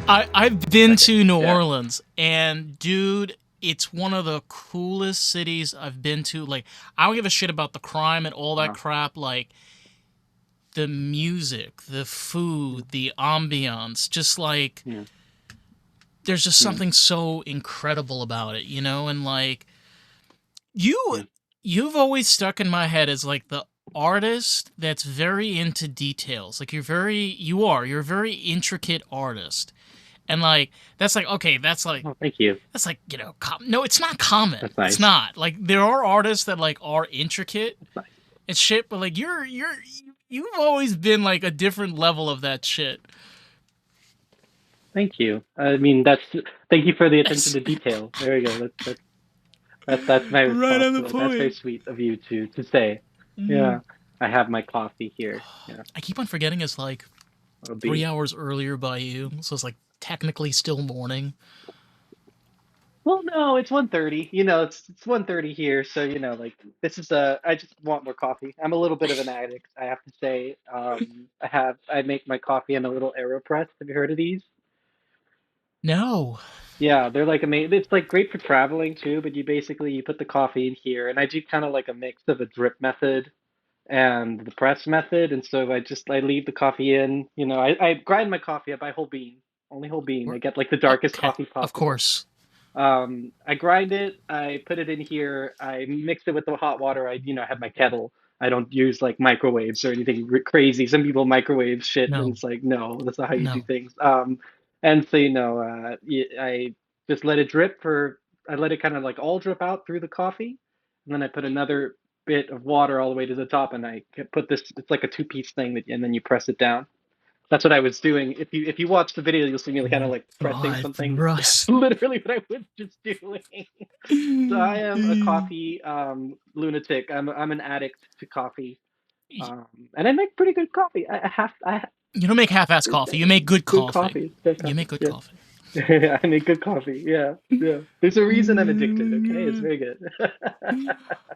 I've been Second. to New Yeah. Orleans, and dude, it's one of the coolest cities I've been to. Like, I don't give a shit about the crime and all that Uh, crap. Like, the music, the yeah. food, the ambiance, just like Yeah. there's just Yeah. something so incredible about it, you know? And like you Yeah. you've always stuck in my head as like the artist that's very into details. Like you're a very intricate artist. And like that's like okay, Oh, thank you. that's like, no, it's not common. That's It's nice. not. Like there are artists that like are intricate That's nice. and shit, but like you've always been like a different level of that shit. Thank you. I mean, that's thank you for the attention That's to detail. There we go. That's my right response on the to that. That's very point. sweet of you to say. Mm. Yeah. I have my coffee here. Yeah. I keep on forgetting it's like It'll 3 hours earlier by you, so it's like technically still morning. well, no, it's 1:30. It's 1:30 here, so like this is I just want more coffee. I'm a little bit of an addict, I have to say. I make my coffee in a little AeroPress. Have you heard of these? No. Yeah, they're like amazing. It's like great for traveling too, but you put the coffee in here, and I do kind of like a mix of a drip method and the press method. And so I leave the coffee in. I grind my coffee. I buy whole bean, only whole bean. I get like the darkest Okay, coffee of possible. course. I grind it, I put it in here, I mix it with the hot water. I have my kettle. I don't use like microwaves or anything crazy. Some people microwave shit, and No, it's like, no, that's not how you do no. things. And so, I just let it drip I let it kind of like all drip out through the coffee. And then I put another bit of water all the way to the top, and put this, it's like a two-piece thing and then you press it down. That's what I was doing. If you watch the video, you'll see me kind of like pressing My something. That's thrust. literally what I was just doing. So I am a coffee lunatic. I'm an addict to coffee, You and I make pretty good coffee. I have don't make half-ass to coffee. say, You make good good coffee. coffee. Good You coffee. make good Yeah, coffee. I make good coffee. Yeah, yeah. There's a reason I'm addicted. Okay, it's very good.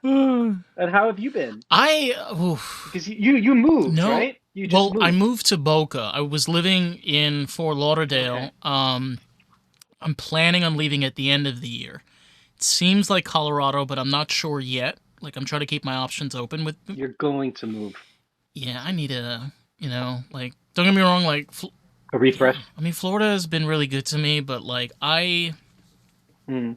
And how have you been? I oof. Because you moved, No. right? You just Well, I moved. moved to Boca. I was living in Fort Okay. Lauderdale. I'm planning on leaving at the end of the year. It seems like Colorado, but I'm not sure yet. Like I'm trying to keep my options open with. You're going to move. Yeah, I need a, like don't get me wrong, like A refresh. I mean Florida has been really good to me, but like I Hmm.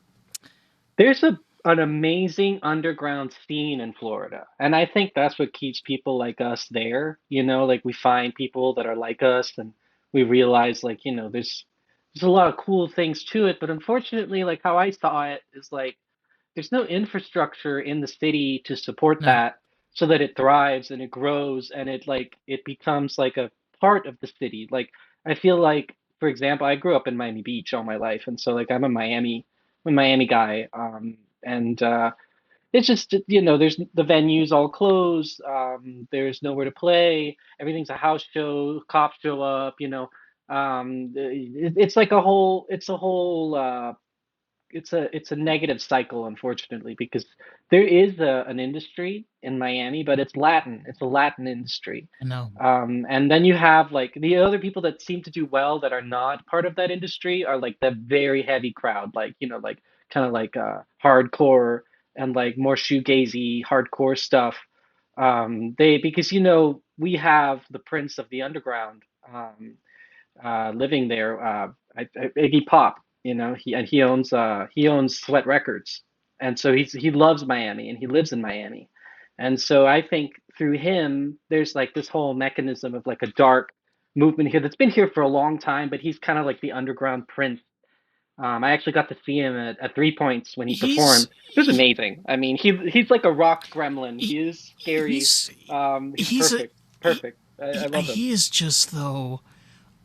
There's an amazing underground scene in Florida, and I think that's what keeps people like us there. Like we find people that are like us, and we realize like, there's a lot of cool things to it, but unfortunately, like how I saw it is like there's no infrastructure in the city to support no. that so that it thrives and it grows and it becomes like a part of the city. Like I feel like, for example, I grew up in Miami Beach all my life, and so like I'm a Miami guy. And It's just, there's the venues all closed. There's nowhere to play. Everything's a house show. Cops show up. It's like it's a negative cycle, unfortunately, because there is an industry in Miami, but it's Latin. It's a Latin industry. I know. And then you have like the other people that seem to do well that are not part of that industry are like the very heavy crowd, like, like kind of like hardcore and like more shoegazy hardcore stuff. Because we have the prince of the underground. Living there, Iggy Pop. He owns Sweat Records, and so he loves Miami and he lives in Miami, and so I think through him there's like this whole mechanism of like a dark movement here that's been here for a long time, but he's kind of like the underground prince. I actually got to see him at Three Points when he He's performed. It was amazing. I mean, he's like a rock gremlin. he, He is scary. he's He's he's a perfect. he, Perfect. I love him. he is just though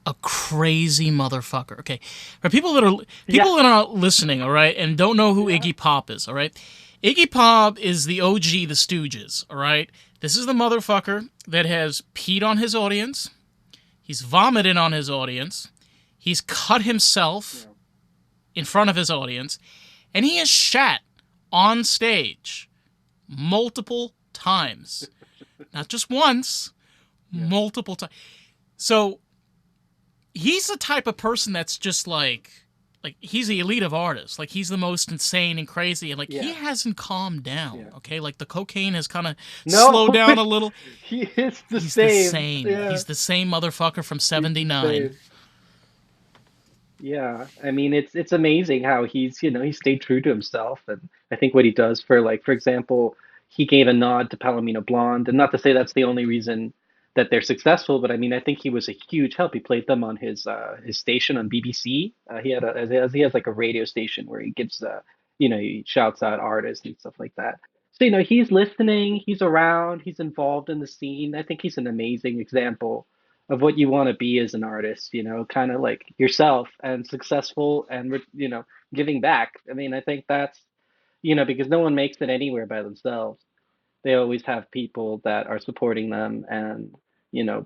a crazy motherfucker. Okay, for people that are listening, all right, and don't know who Yeah. Iggy Pop is, all right. Iggy Pop is the OG, the Stooges, all right. This is the motherfucker that has peed on his audience. He's vomited on his audience. He's cut himself Yeah. in front of his audience, and he has shat on stage multiple times. Not just once, Yeah. multiple times. So he's the type of person that's just like he's the elite of artists. Like he's the most insane and crazy, and like he Yeah, hasn't calmed down. yeah. Okay, like the cocaine has kind of No, slowed down a little. he is the He's the same. same. Yeah, He's the same motherfucker from he's the '79. same. Yeah, I mean it's amazing how he's, he stayed true to himself, and I think what he does for, like, for example, he gave a nod to Palomino Blonde, and not to say that's the only reason that they're successful, but I mean I think he was a huge help. He played them on his station on BBC. He had he has like a radio station where he gives he shouts out artists and stuff like that. So he's listening, he's around, he's involved in the scene. I think he's an amazing example of what you want to be as an artist, kind of like yourself, and successful, and giving back. I mean, I think that's, because no one makes it anywhere by themselves. They always have people that are supporting them and,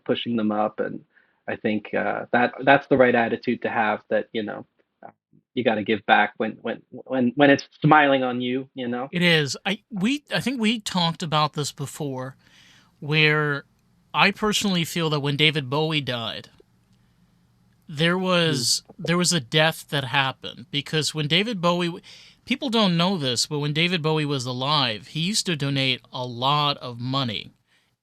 pushing them up. And I think that's the right attitude to have, that, you got to give back when it's smiling on you, It is. I think we talked about this before, where I personally feel that when David Bowie died, Mm, there was a death that happened because when David Bowie, people don't know this, but when David Bowie was alive, he used to donate a lot of money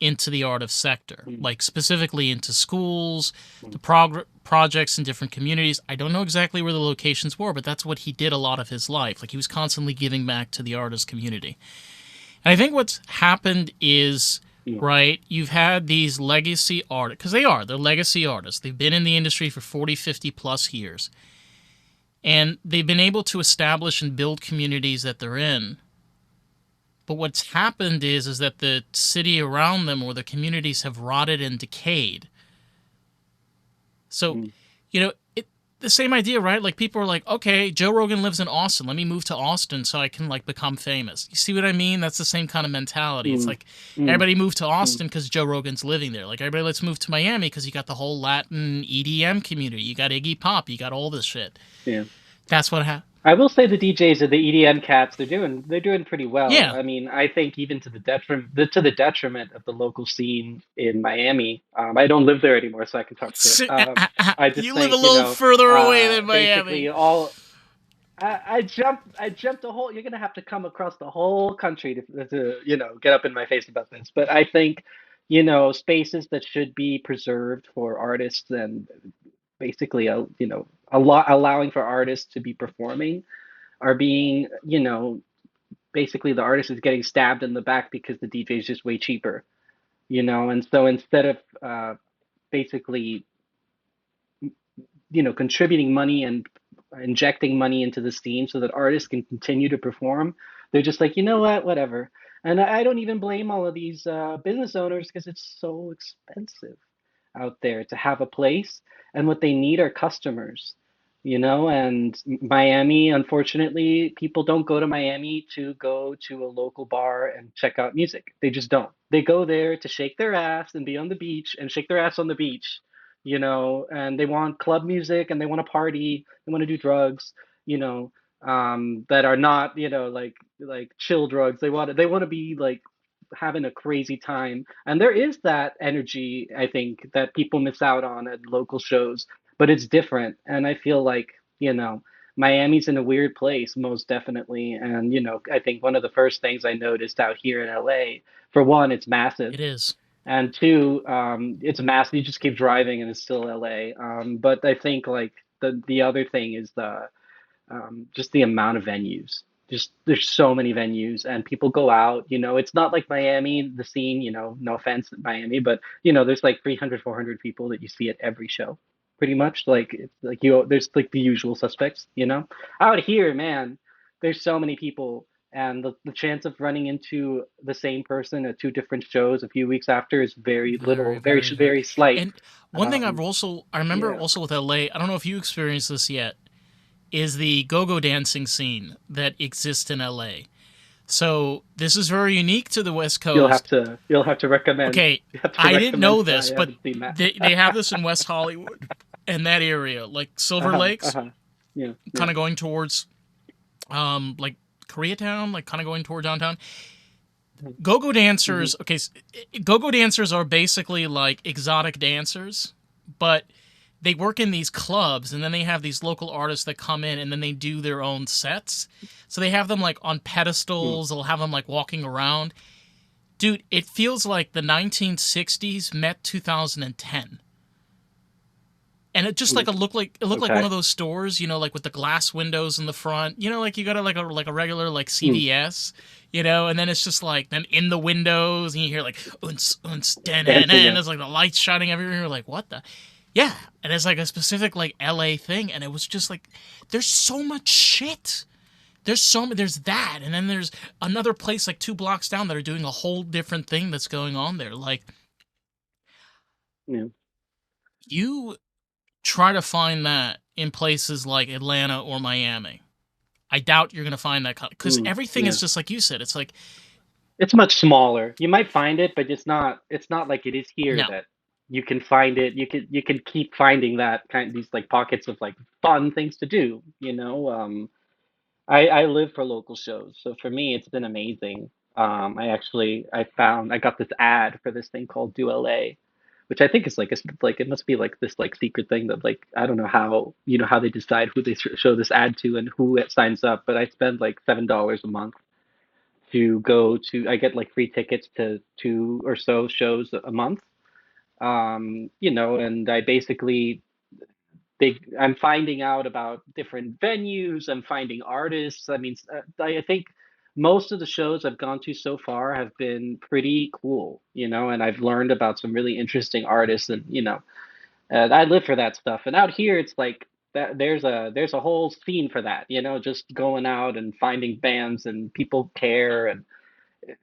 into the artive sector, mm, like specifically into schools, mm, to projects in different communities. I don't know exactly where the locations were, but that's what he did a lot of his life. Like he was constantly giving back to the artist community. And I think what's happened is, mm, right, you've had these legacy artists, because they're legacy artists. They've been in the industry for 40, 50 plus years. And they've been able to establish and build communities that they're in. But what's happened is that the city around them or the communities have rotted and decayed. So, mm, you know, the same idea, right? Like people are like, okay, Joe Rogan lives in Austin. Let me move to Austin so I can like become famous. You see what I mean? That's the same kind of mentality. It's mm, like mm, everybody moved to mm. Austin because Joe Rogan's living there. Like everybody, let's move to Miami because you got the whole Latin EDM community. You got Iggy Pop. You got all this shit. Yeah. That's what happened. I will say the DJs or the EDM cats, they're doing pretty well. Yeah. I mean, I think even to the detriment of the local scene in Miami. I don't live there anymore, so I can talk shit. I just You live a think, little further away than basically Miami. all I jumped the whole. You're gonna have to come across the whole country to get up in my face about this. But I think, spaces that should be preserved for artists, and basically a lot allowing for artists to be performing, are being, basically the artist is getting stabbed in the back because the DJ is just way cheaper, and so instead of basically, contributing money and injecting money into the scene so that artists can continue to perform, they're just like, you know what, whatever. And I don't even blame all of these business owners, because it's so expensive out there to have a place, and what they need are customers, and Miami, unfortunately, people don't go to Miami to go to a local bar and check out music. They just don't. They go there to shake their ass and be on the beach and shake their ass on the beach, and they want club music, and they want to party, they want to do drugs, that are not, like chill drugs. They want to be like having a crazy time. And there is that energy, I think, that people miss out on at local shows, but it's different. And I feel like, Miami's in a weird place, most definitely. And, I think one of the first things I noticed out here in LA, for one, it's massive. It is. And two, it's massive. You just keep driving and it's still LA. But I think like the other thing is just the amount of venues. Just there's so many venues, and people go out. It's not like Miami, the scene. No offense, Miami, but there's like 300, 400 people that you see at every show, pretty much. Like it's like there's like the usual suspects. Out here, man, there's so many people, and the chance of running into the same person at two different shows a few weeks after is very Very, little, very very, very. very slight. And one thing I remember Yeah, also with LA, I don't know if you experienced this yet, is the go-go dancing scene that exists in LA. So this is very unique to the West you'll have Coast. to you'll have to recommend Okay, you have to I didn't know recommend. I this, but haven't seen that. they have this in West Hollywood and that area, like Silver Uh-huh, Lakes, uh-huh. Yeah, yeah. kind of going towards like Koreatown, like kind of going toward downtown. Go-go Hmm. dancers, okay, go-go dancers are basically like exotic dancers, but they work in these clubs, and then they have these local artists that come in and then they do their own sets. So they have them like on Mm. pedestals, they'll have them like walking around. Dude, it feels like the 1960s met 2010. And it just Mm. like it looked like one Okay. of those stores, like with the glass windows in the front. Like you got a like a regular like Mm. CVS, and then it's just like then in the windows and you hear like unce unce dan and Dancing, yeah. there's like the lights shining everywhere. You're like, what the? Yeah, and it's like a specific like LA thing, and it was just like there's so much shit. There's that, and then there's another place like 2 blocks down that are doing a whole different thing that's going on there. Like Yeah. you try to find that in places like Atlanta or Miami. I doubt you're going to find that because Mm. everything Yeah. is just like you said. It's like, It's much smaller. You might find it, but it's not like it is here no, that you can find it. You can keep finding that kind these like pockets of like fun things to do, you know. I live for local shows, so for me it's been amazing. I got this ad for this thing called Do LA, which I think is like it must be like this like secret thing that like I don't know how how they decide who they show this ad to and who it signs up, but I spend like $7 a month to go to. I get like free tickets to two or so shows a month. And I basically I'm finding out about different venues. I'm finding artists. I mean, I think most of the shows I've gone to so far have been pretty cool, and I've learned about some really interesting artists, and I live for that stuff. And out here, it's like that. There's a whole scene for that, just going out and finding bands and people care, and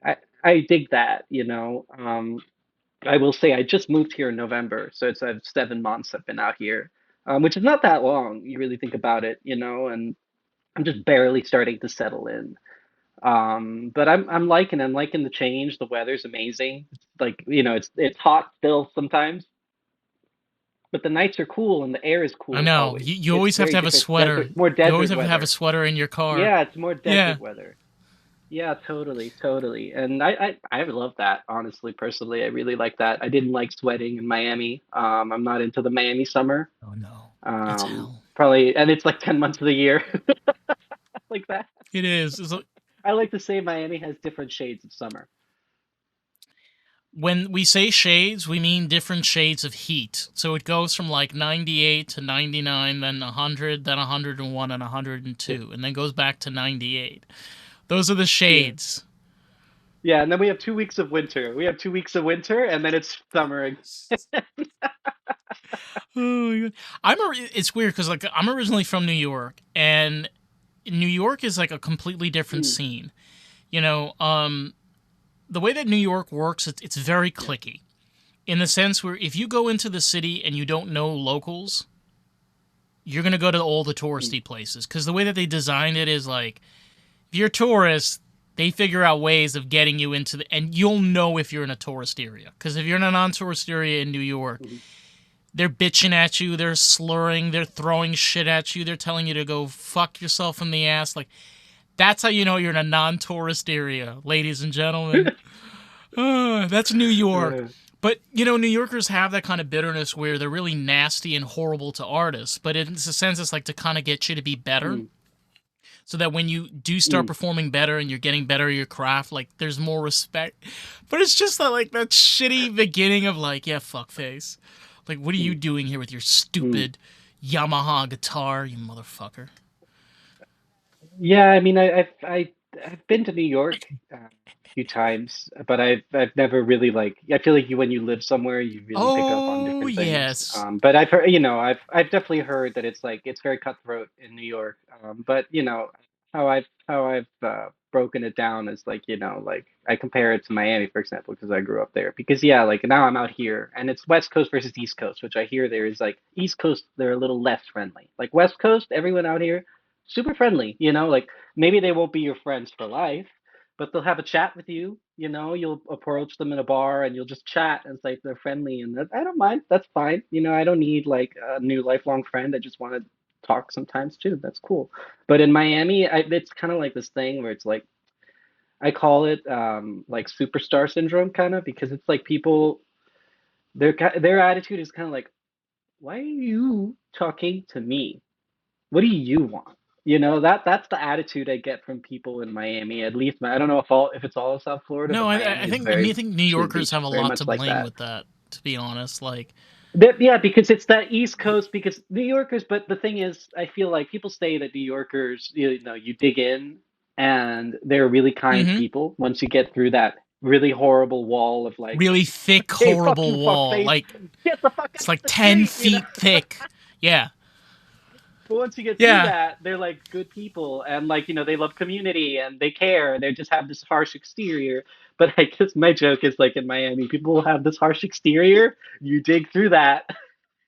I I dig that. I will say I just moved here in November, so it's 7 months I've been out here, which is not that long. You really think about it, and I'm just barely starting to settle in. But I'm liking the change. The weather's amazing. It's like, it's hot still sometimes, but the nights are cool and the air is I cool know. always. You It's always have very to have a different sweater. desert, more You always desert have to have a weather. sweater in your car. Yeah, it's more Yeah. desert weather. Yeah, totally, totally. And I love that, honestly, personally. I really like that. I didn't like sweating in Miami. I'm not into the Miami summer. Oh, no. It's hell. Probably, and it's like 10 months of the year like that. It is. I like to say Miami has different shades of summer. When we say shades, we mean different shades of heat. So it goes from like 98 to 99, then 100, then 101, and Yeah. 102, and then goes back to 98. Those are the Yeah. shades. Yeah, and then we have 2 weeks of winter. We have 2 weeks of winter, and then it's summer again. Oh my God. It's weird because like I'm originally from New York, and New York is like a completely different Mm. scene. You know, the way that New York works, it's very Yeah. clicky in the sense where if you go into the city and you don't know locals, you're gonna go to all the Mm. touristy places because the way that they designed it is like if you're a tourist, they figure out ways of getting you into and you'll know if you're in a tourist area because if you're in a non-tourist area in New York, Mhm. they're bitching at you, they're slurring, they're throwing shit at you, they're telling you to go fuck yourself in the ass. Like that's how you know you're in a non-tourist area, ladies and gentlemen. That's New York. Uh, But New Yorkers have that kind of bitterness where they're really nasty and horrible to artists, but in a sense, it's like to kind of get you to be better, mm. so that when you do start Mm. performing better and you're getting better at your craft, like there's more respect. But it's just that like that shitty beginning of like, yeah, fuckface. Like, what are you Mm. doing here with your Mm. stupid Yamaha guitar, you motherfucker? Yeah, I mean, I've been to New York a few times, but I've never really like. I feel like when you live somewhere, you really pick up on Oh different things. yes, But I've heard, I've definitely heard that it's like it's very cutthroat in New York. But how I've broken it down is like like I compare it to Miami, for example, because I grew up there. Because yeah, like now I'm out here, and it's West Coast versus East Coast, which I hear there is like East Coast, they're a little less friendly. Like West Coast, everyone out here super friendly, like maybe they won't be your friends for life, but they'll have a chat with you. You'll approach them in a bar and you'll just chat, and it's like they're friendly, and I don't mind. That's fine. I don't need like a new lifelong friend. I just want to talk sometimes too. That's cool. But in Miami, it's kind of like this thing where it's like I call it like superstar syndrome, kind of, because it's like people their attitude is kind of like why are you talking to me? What do you want? You know, that's the attitude I get from people in Miami. At least I don't know if it's all of South Florida, No, but I Miami is think I mean I very think New Virginia Yorkers Beach have is a very lot to much like blame that. with that. To be honest, like Yeah, because it's that East Coast. Because New Yorkers, but the thing is, I feel like people say that New Yorkers, you know, you dig in, and they're really kind hmm people once you get through that really horrible wall of like, really thick, hey, fuck horrible you, fuck wall. face, Like get the fuck it's out like the 10 street, you know. feet thick. Yeah, But once you get through yeah. that, they're like good people, and like, you know, they love community and they care, and they just have this harsh exterior. But I guess my joke is like in Miami, people will have this harsh exterior. You dig through that,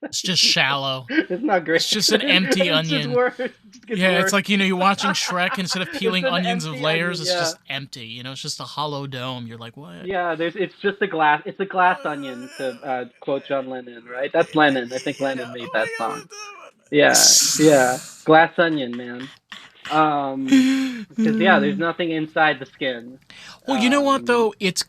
It's just shallow. it's not great. It's just an empty It's just onion. worse. It just gets Yeah, it's worse. like you're watching Shrek. Instead of It's peeling an onions of empty layers, onion, it's yeah. just empty. It's just a hollow dome. You're like, what? Yeah, it's just a glass. It's a glass onion, to quote John Lennon, right? That's Lennon. I think Yeah. Lennon made Oh that my god, song. what Yeah, yeah. the Glass onion, man. Because yeah, there's fuck? nothing inside the skin. Well, you know what Um, though? It's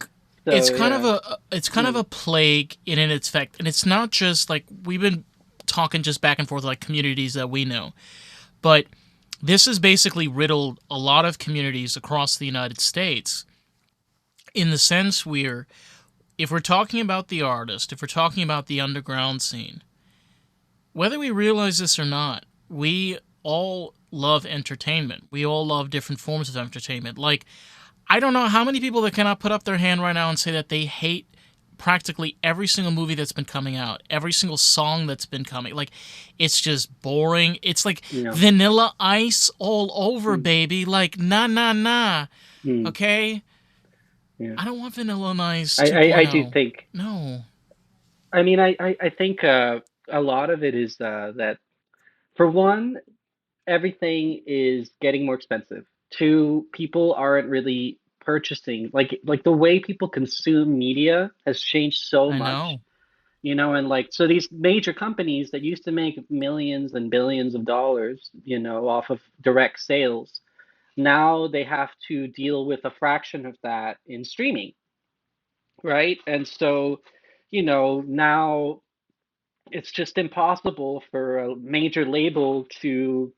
so kind of yeah. a plague in its effect, and it's not just like we've been talking just back and forth like communities that we know, but this has basically riddled a lot of communities across the United States in the sense where if we're talking about the artist, if we're talking about the underground scene, whether we realize this or not, we all love entertainment. We all love different forms of entertainment. Like I don't know how many people that cannot put up their hand right now and say that they hate practically every single movie that's been coming out, every single song that's been coming. Like, it's just boring. It's like Yeah. vanilla ice all over, Mm, baby. Like, nah, nah, nah. mm, Okay? yeah. I don't want vanilla ice I do 2.0. think. No. I mean, I think a lot of it is that for one, everything is getting more expensive. Two, people aren't really purchasing like the way people consume media has changed so I much. know. You know, and like, so these major companies that used to make millions and billions of dollars, you know, off of direct sales, now they have to deal with a fraction of that in streaming, right? And so, you know, now it's just impossible for a major label to,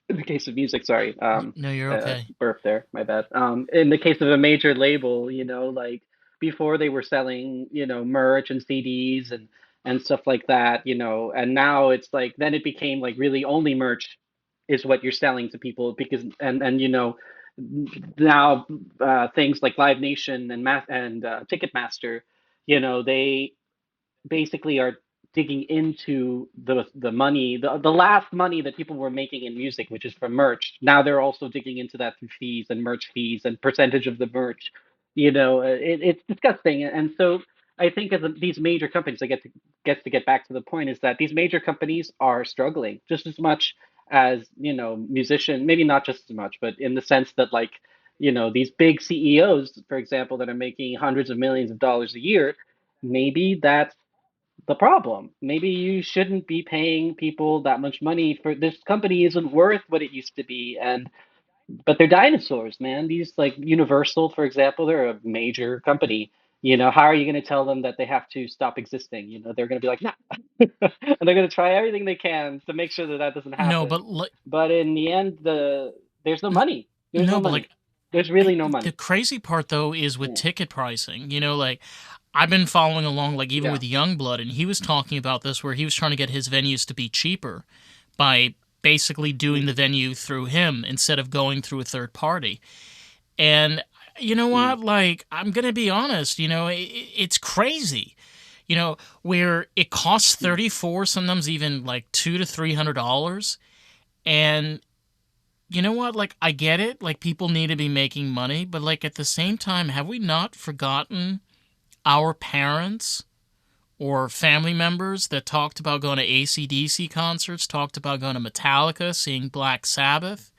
in the case of music, sorry, No, you're okay. burp there, my bad. In the case of a major label, you know, like before they were selling, you know, merch and CDs and stuff like that, you know, and now it's like then it became like really only merch is what you're selling to people because and you know now things like Live Nation and Ticketmaster, you know, they basically are digging into the money, the last money that people were making in music, which is from merch. Now they're also digging into that through fees and merch fees and percentage of the merch. You know, it's disgusting. And so I think as these major companies, I get back to the point is that these major companies are struggling just as much as, you know, musician, maybe not just as much, but in the sense that like, you know, these big CEOs, for example, that are making hundreds of millions of dollars a year, maybe that's the problem. Maybe you shouldn't be paying people that much money for this company isn't worth what it used to be. And but they're dinosaurs, man. These like Universal, for example, they're a major company. You know, how are you going to tell them that they have to stop existing? You know, they're going to be like, nah, and they're going to try everything they can to make sure that that doesn't No, happen. But in the end, there's no money. There's no no, but money. like, There's really no the money. crazy part though is with Yeah. ticket pricing. Like I've been following along, like even Yeah. with Youngblood, and he was talking about this where he was trying to get his venues to be cheaper by basically doing the Mm, venue through him instead of going through a third party. And you know mm, what? Like I'm gonna be honest, it's crazy. Where it costs mm. 34, sometimes even like $200 to $300, and you know what? Like, I get it. Like, people need to be making money, but like at the same time, have we not forgotten our parents or family members that talked about going to AC/DC concerts, talked about going to Metallica, seeing Black Sabbath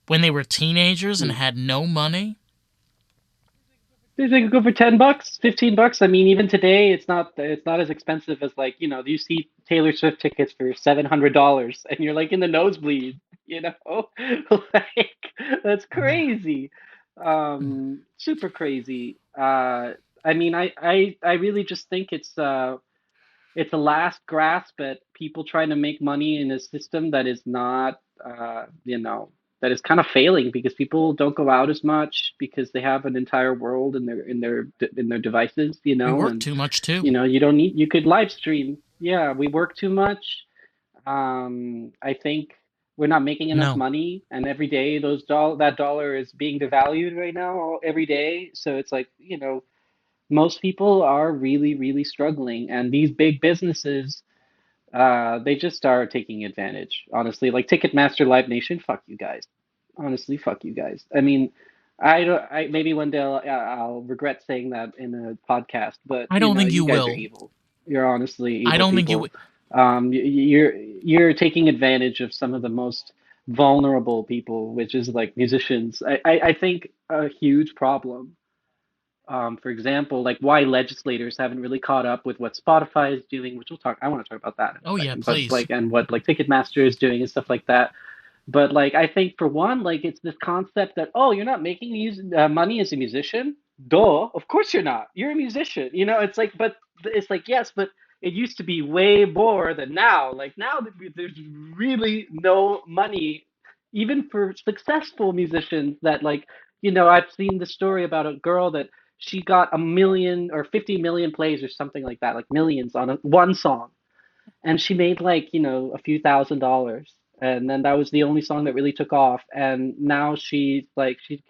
when they were teenagers and Mm. had no money? They could go for $10, $15. I mean, even today, it's not as expensive as like, you know, you see Taylor Swift tickets for $700 and you're like in the nosebleed, you know? Like that's crazy. Super crazy. I mean, I really just think it's it's a last grasp at people trying to make money in a system that is not, that is kind of failing because people don't go out as much because they have an entire world in their devices, We work and too much too. you don't need you could live stream. Yeah, we work too much. I think we're not making enough No. money, and every day that dollar is being devalued right now every day. So it's like, most people are really, really struggling, and these big businesses, they just are taking advantage. Honestly, like Ticketmaster, Live Nation, fuck you guys. Honestly, fuck you guys. I mean, I don't. I maybe one day I'll regret saying that in a podcast, but I don't think you you guys are will. evil. You're honestly I evil don't think you people. will. You're taking advantage of some of the most vulnerable people, which is like musicians. I think a huge problem, for example, like why legislators haven't really caught up with what Spotify is doing, which I want to talk about that in a Oh yeah, second, but please. like, and what like Ticketmaster is doing and stuff like that. But like, I think for one, like it's this concept that, oh, you're not making money as a musician. Duh, of course you're not. You're a musician. It's like, but it's like, yes, but it used to be way more than now. Like now, there's really no money, even for successful musicians. That like, I've seen the story about a girl that she got 1 million or 50 million plays or something like that, like millions on one song, and she made like a few $1,000s, and then that was the only song that really took off, and now she's like she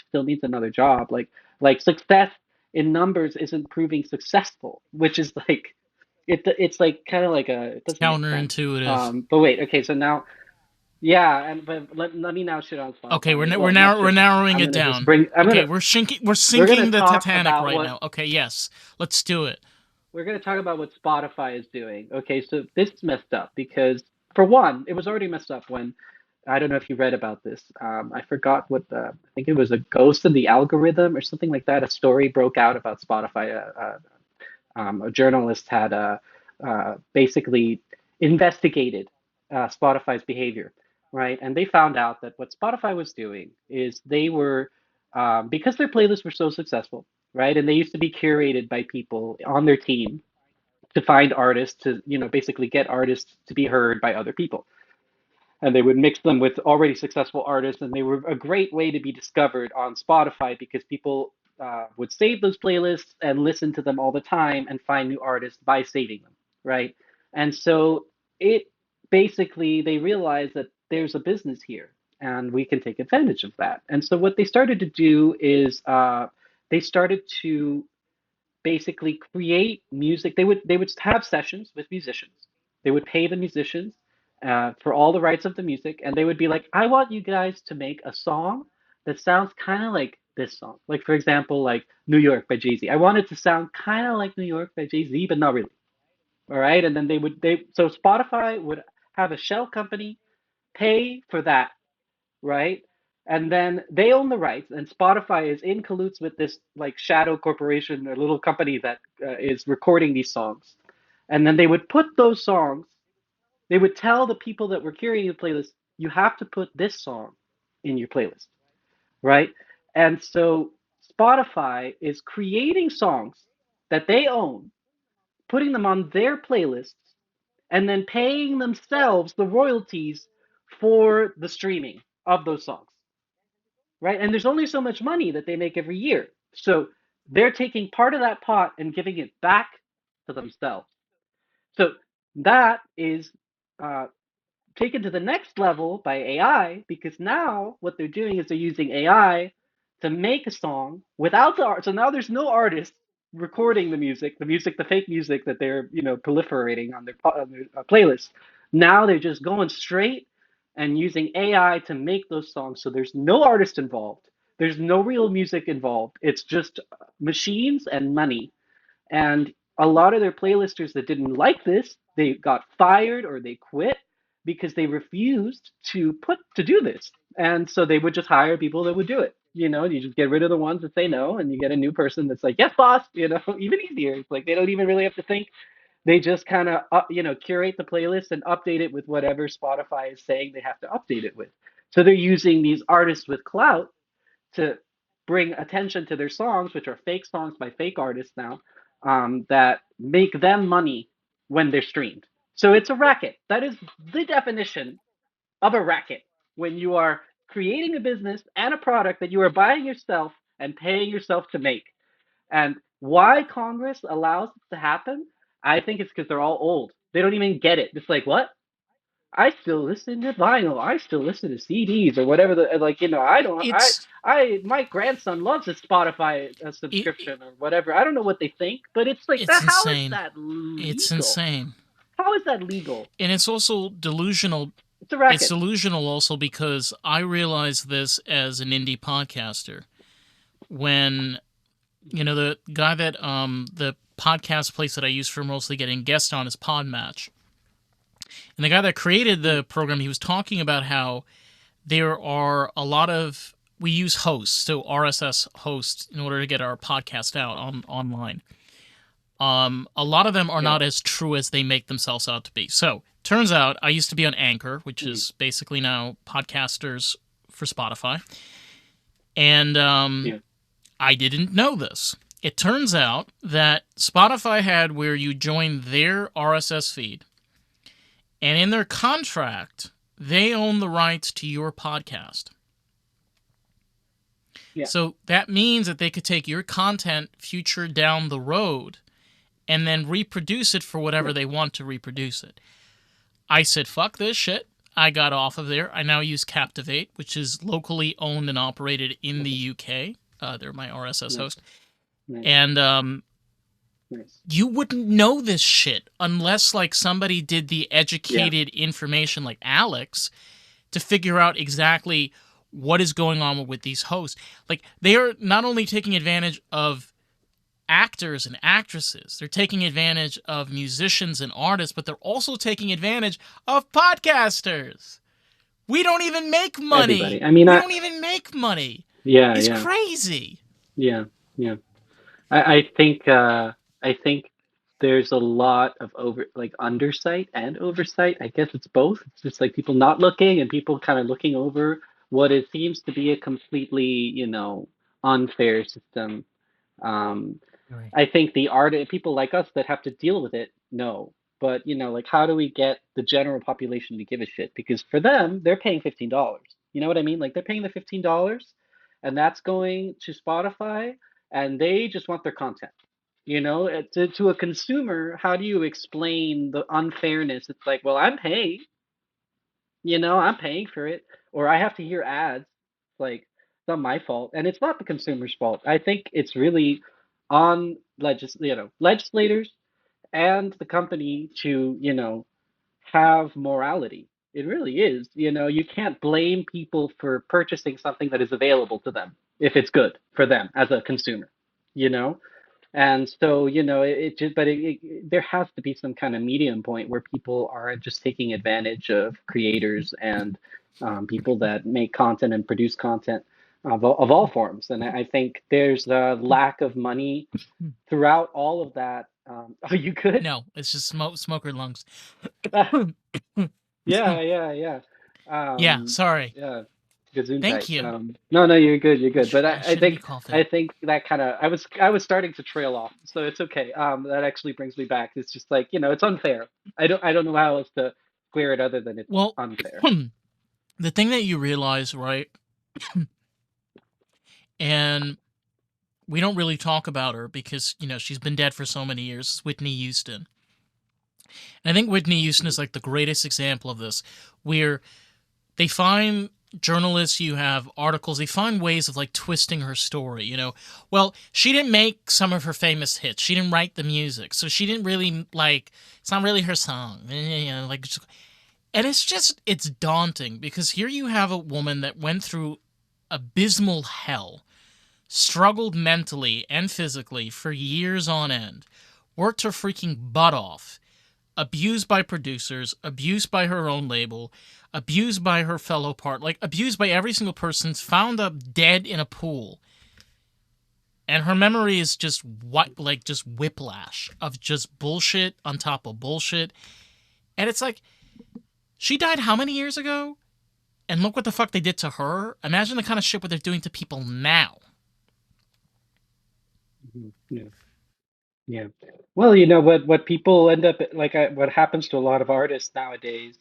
still needs another job, like success in numbers isn't proving successful, which is like it's like kind of like it It's doesn't make sense. counterintuitive. But wait, okay, so now, yeah, and but let me now shit on Okay, Spotify. Well, not we're shit on. narrowing I'm it gonna just down. bring Okay, we're we're gonna sinking the talk Titanic about right what now. Okay, yes, let's do it. we're going to talk about what Spotify is doing. Okay, so this is messed up because, for one, it was already messed up when, I don't know if you read about this. I forgot I think it was a ghost in the algorithm or something like that. A story broke out about Spotify. A journalist had basically investigated Spotify's behavior, right? And they found out that what Spotify was doing is they were, because their playlists were so successful, right? And they used to be curated by people on their team to find artists to, basically get artists to be heard by other people. And they would mix them with already successful artists, and they were a great way to be discovered on Spotify because people would save those playlists and listen to them all the time and find new artists by saving them, right? And so it basically, they realized that there's a business here and we can take advantage of that. And so what they started to do is they started to basically create music. They would have sessions with musicians. They would pay the musicians for all the rights of the music, and they would be like, "I want you guys to make a song that sounds kind of like this song. Like for example, like New York by Jay Z. I want it to sound kind of like New York by Jay Z, but not really. All right." And then so Spotify would have a shell company pay for that, right? And then they own the rights, and Spotify is in cahoots with this like shadow corporation or little company that is recording these songs. And then they would put those songs, they would tell the people that were curating the playlist, you have to put this song in your playlist, right? And so Spotify is creating songs that they own, putting them on their playlists, and then paying themselves the royalties for the streaming of those songs, right? And there's only so much money that they make every year. So they're taking part of that pot and giving it back to themselves. So that is uh, taken to the next level by AI, because now what they're doing is they're using AI to make a song without the art. So now there's no artist recording the fake music that they're proliferating on their playlist. Now they're just going straight and using AI to make those songs. So there's no artist involved. There's no real music involved. It's just machines and money. And a lot of their playlisters that didn't like this, they got fired or they quit because they refused to do this. And so they would just hire people that would do it. You just get rid of the ones that say no, and you get a new person that's like, yes, boss. Even easier. It's like they don't even really have to think. They just kind of curate the playlist and update it with whatever Spotify is saying they have to update it with. So they're using these artists with clout to bring attention to their songs, which are fake songs by fake artists now, that make them money when they're streamed. So it's a racket. That is the definition of a racket when you are creating a business and a product that you are buying yourself and paying yourself to make. And why Congress allows it to happen, I think it's because they're all old. They don't even get it. It's like, what? I still listen to vinyl. I still listen to CDs or whatever. Like, I don't. It's My grandson loves a Spotify it, subscription or whatever. I don't know what they think, but it's like it's that. How is insane. that It's legal? insane. How is that legal? And it's also delusional. It's a It's racket. delusional also because I realized this as an indie podcaster when the guy that the podcast place that I use for mostly getting guests on is Podmatch. And the guy that created the program, he was talking about how there are a lot of we use hosts, so RSS hosts, in order to get our podcast out online. A lot of them are Yeah. not as true as they make themselves out to be. So, turns out I used to be on Anchor, which is basically now podcasters for Spotify. And Yeah. I didn't know this. It turns out that Spotify had where you join their RSS feed, and in their contract, they own the rights to your podcast. Yeah. So that means that they could take your content future down the road and then reproduce it for whatever they want to reproduce it. I said, fuck this shit. I got off of there. I now use Captivate, which is locally owned and operated in the UK. They're my RSS host. Nice. And Nice. you wouldn't know this shit unless like somebody did the educated information like Alex to figure out exactly what is going on with these hosts. Like, they are not only taking advantage of actors and actresses, they're taking advantage of musicians and artists, but they're also taking advantage of podcasters. We don't even make money. Everybody. I mean, we don't even make money. Yeah. It's Yeah. crazy. Yeah. Yeah. I think there's a lot of undersight and oversight. I guess it's both. It's just like people not looking and people kind of looking over what it seems to be a completely, unfair system. Um, Right. I think people like us that have to deal with it know. But, like how do we get the general population to give a shit? Because for them, they're paying $15. You know what I mean? Like they're paying the $15 and that's going to Spotify and they just want their content. To a consumer, how do you explain the unfairness? It's like, well, I'm paying for it, or I have to hear ads. Like, it's not my fault, and it's not the consumer's fault. I think it's really on legislators and the company to, have morality. It really is. You can't blame people for purchasing something that is available to them if it's good for them as a consumer, you know? And so, it just, but there has to be some kind of medium point where people are just taking advantage of creators and people that make content and produce content of all forms. And I think there's a lack of money throughout all of that. Are you good? No, it's just smoker lungs. Yeah, yeah, yeah. Yeah, sorry. Yeah, Thank Gesundheit. you. No, you're good, you're good. But I I shouldn't be think coughing. I think that kind of I was starting to trail off, so it's okay. That actually brings me back. It's just like, it's unfair. I don't know how else to square it other than it's Well, unfair. the thing that you realize, right, and we don't really talk about her because, she's been dead for so many years, is Whitney Houston. And I think Whitney Houston is like the greatest example of this, where they find journalists, you have articles, they find ways of like twisting her story, well, she didn't make some of her famous hits, she didn't write the music, so she didn't really like, it's not really her song, like, and it's daunting because here you have a woman that went through abysmal hell, struggled mentally and physically for years on end, worked her freaking butt off, abused by producers, abused by her own label, abused by her fellow like abused by every single person, found up dead in a pool. And her memory is just just whiplash of just bullshit on top of bullshit. And it's like, she died how many years ago? And look what the fuck they did to her. Imagine the kind of shit what they're doing to people now. Yeah. Yeah. Well, what people end up like, what happens to a lot of artists nowadays,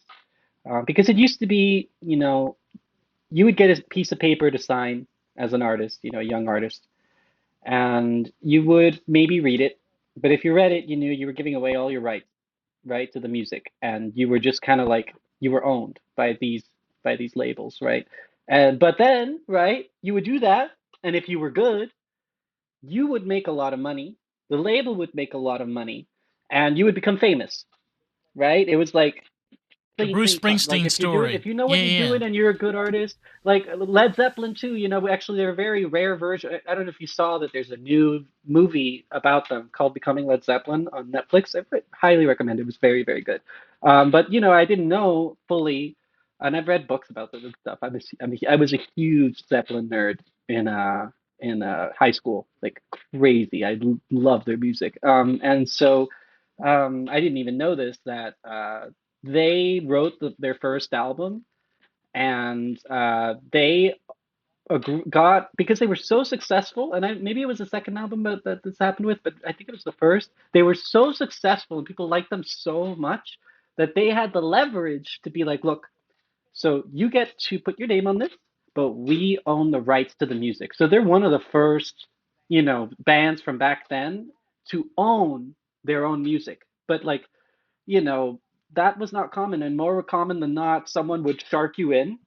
because it used to be, you would get a piece of paper to sign as an artist, a young artist, and you would maybe read it, but if you read it, you knew you were giving away all your rights, right, to the music, and you were just kind of like you were owned by these labels, right? And but then, right, you would do that, and if you were good, you would make a lot of money. The label would make a lot of money, and you would become famous, right? It was like The ping Bruce ping pong. Like Springsteen story. if you know Yeah, what you're yeah. doing and you're a good artist, like Led Zeppelin too. Actually, they're a very rare version. I don't know if you saw that. There's a new movie about them called Becoming Led Zeppelin on Netflix. I highly recommend it. It was very very good. But I didn't know fully, and I've read books about them and stuff. I was a huge Zeppelin nerd in high school, like crazy. Love their music. And so I didn't even know this, that they wrote their first album, and they got, because they were so successful, and maybe it was the second album that this happened with, but I think it was the first. They were so successful and people liked them so much that they had the leverage to be like, look, so you get to put your name on this, but we own the rights to the music. So they're one of the first, bands from back then to own their own music. But like, you know, that was not common, and more common than not, someone would shark you in,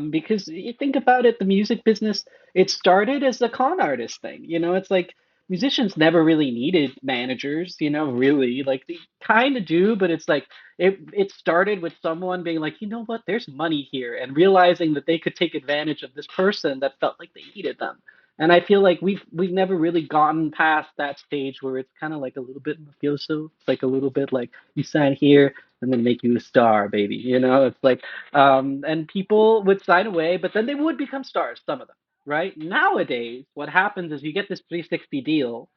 because you think about it, the music business, it started as a con artist thing. It's like musicians never really needed managers, really. Like they kind of do, but it's like it started with someone being like, you know what, there's money here, and realizing that they could take advantage of this person that felt like they needed them. And I feel like we've never really gotten past that stage where it's kind of like a little bit mafioso. It's like a little bit like you sign here and then make you a star, baby. It's like and people would sign away, but then they would become stars, some of them, right? Nowadays, what happens is you get this 360 deal,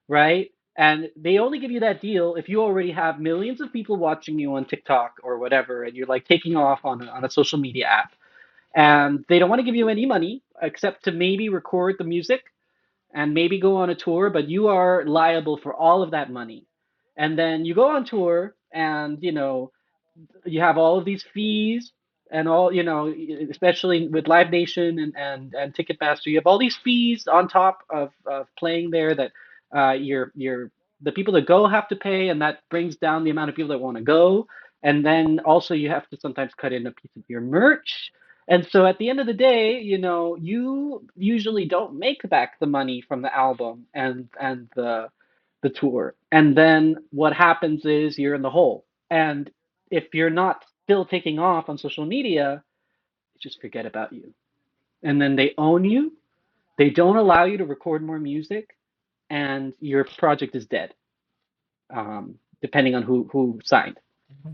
right? And they only give you that deal if you already have millions of people watching you on TikTok or whatever, and you're like taking off on a social media app. And they don't want to give you any money except to maybe record the music and maybe go on a tour, but you are liable for all of that money. And then you go on tour, and you have all of these fees, and all, especially with Live Nation and Ticketmaster, you have all these fees on top of playing there, that the people that go have to pay, and that brings down the amount of people that want to go. And then also you have to sometimes cut in a piece of your merch. And so at the end of the day, you usually don't make back the money from the album and the tour. And then what happens is you're in the hole. And if you're not still taking off on social media, just forget about you. And then they own you. They don't allow you to record more music, and your project is dead. Depending on who signed.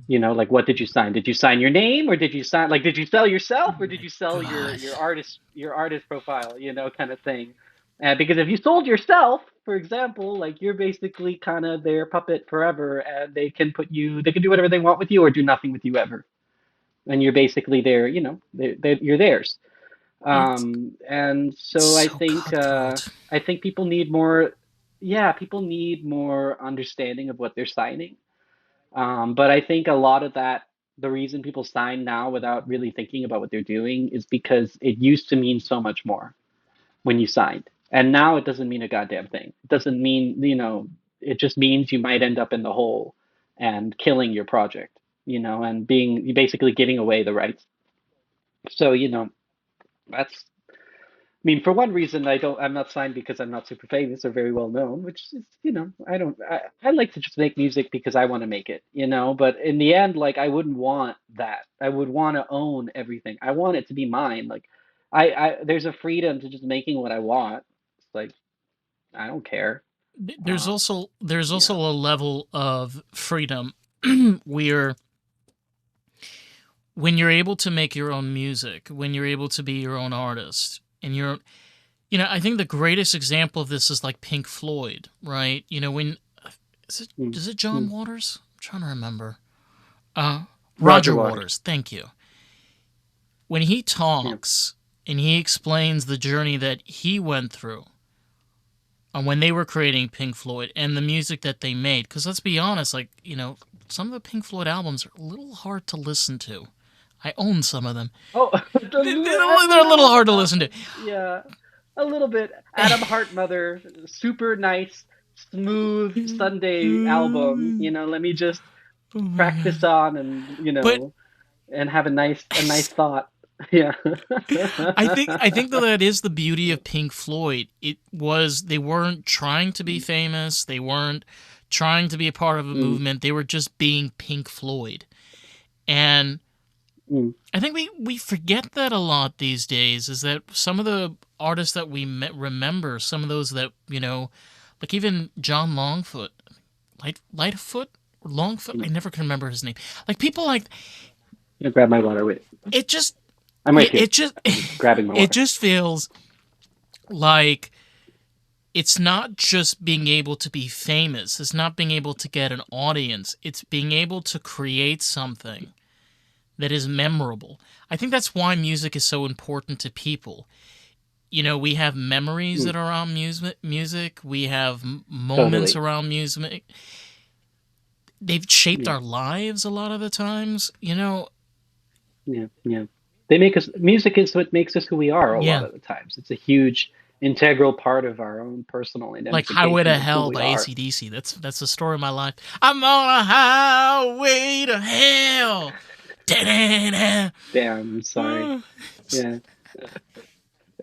Like, what did you sign? Did you sign your name, or did you sell Oh yourself, or did my you sell your god. your artist your artist profile, kind of thing. Because if you sold yourself, for example, like, you're basically kind of their puppet forever, and they can do whatever they want with you or do nothing with you ever, and you're basically their, you're theirs. It's And it's so so cutthroat. I think people need more, yeah, people need more understanding of what they're signing. But I think a lot of that, the reason people sign now without really thinking about what they're doing, is because it used to mean so much more when you signed. And now it doesn't mean a goddamn thing. It doesn't mean, it just means you might end up in the hole and killing your project, and basically giving away the rights. So, that's, I mean, for one reason, I'm not signed because I'm not super famous or very well known, which is, I like to just make music because I want to make it, but in the end, like, I wouldn't want that. I would want to own everything. I want it to be mine. Like, there's a freedom to just making what I want. It's like, I don't care. There's Um, also there's also yeah. a level of freedom where when you're able to make your own music, when you're able to be your own artist, and I think the greatest example of this is like Pink Floyd, right? When Mm, is it John mm. Waters? I'm trying to remember. Uh Roger Roger Waters. Waters, thank you. When he Yeah. talks and he explains the journey that he went through, on when they were creating Pink Floyd and the music that they made. Because let's be honest, like, some of the Pink Floyd albums are a little hard to listen to. I own some of them. Oh, They're a little hard to listen to. yeah, a little bit. Adam Hartmother, super nice, smooth Sunday album. Let me just Oh my crack this god! on and But and have a nice thought. Yeah. I think that is the beauty of Pink Floyd. They weren't trying to be famous. They weren't trying to be a part of a Mm, movement. They were just being Pink Floyd. And mm, I think we forget that a lot these days. Is that some of the artists that we remember, some of those that like even John Longfoot, Lightfoot or Longfoot. I mm. never can remember his name. Like people like I'll grab my water. Wait, it. Just I'm right here. it just Grabbing my it water. just feels like it's not just being able to be famous. It's not being able to get an audience. It's being able to create something that is memorable. I think that's why music is so important to people. We have memories Mm, that are around music. We have moments totally. around music. They've shaped Yeah, our lives a lot of the times. yeah, yeah. They make us. Music is what makes us who we are. A lot Yeah. of the times, it's a huge integral part of our own personal Like Highway to identification of who Hell we by are. AC/DC. That's the story of my life. I'm on a highway to hell. Da-da-da. Damn, I'm sorry. Uh, Yeah.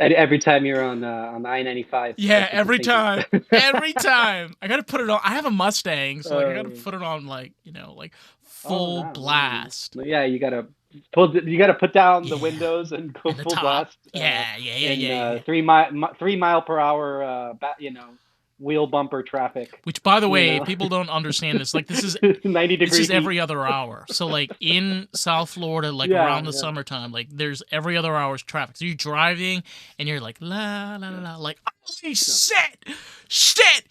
Every time you're on I-95, yeah, that's what you're every thinking. time. Every time. I gotta put it on. I have a Mustang, so like I gotta Oh, put it on like oh full no, no. blast. Yeah, you gotta put down the Yeah. windows and go And the full top. blast Yeah, yeah, yeah, in yeah, yeah. 3 mile per hour wheel bumper traffic. Which, by the You way, know, people don't understand this. Like, this is 90-degree heat. every other hour. So, like, in South Florida, like, Yeah, around the yeah. summertime, like, there's every other hour's traffic. So you're driving, and you're like, la, la, la, la. Like, holy No. shit.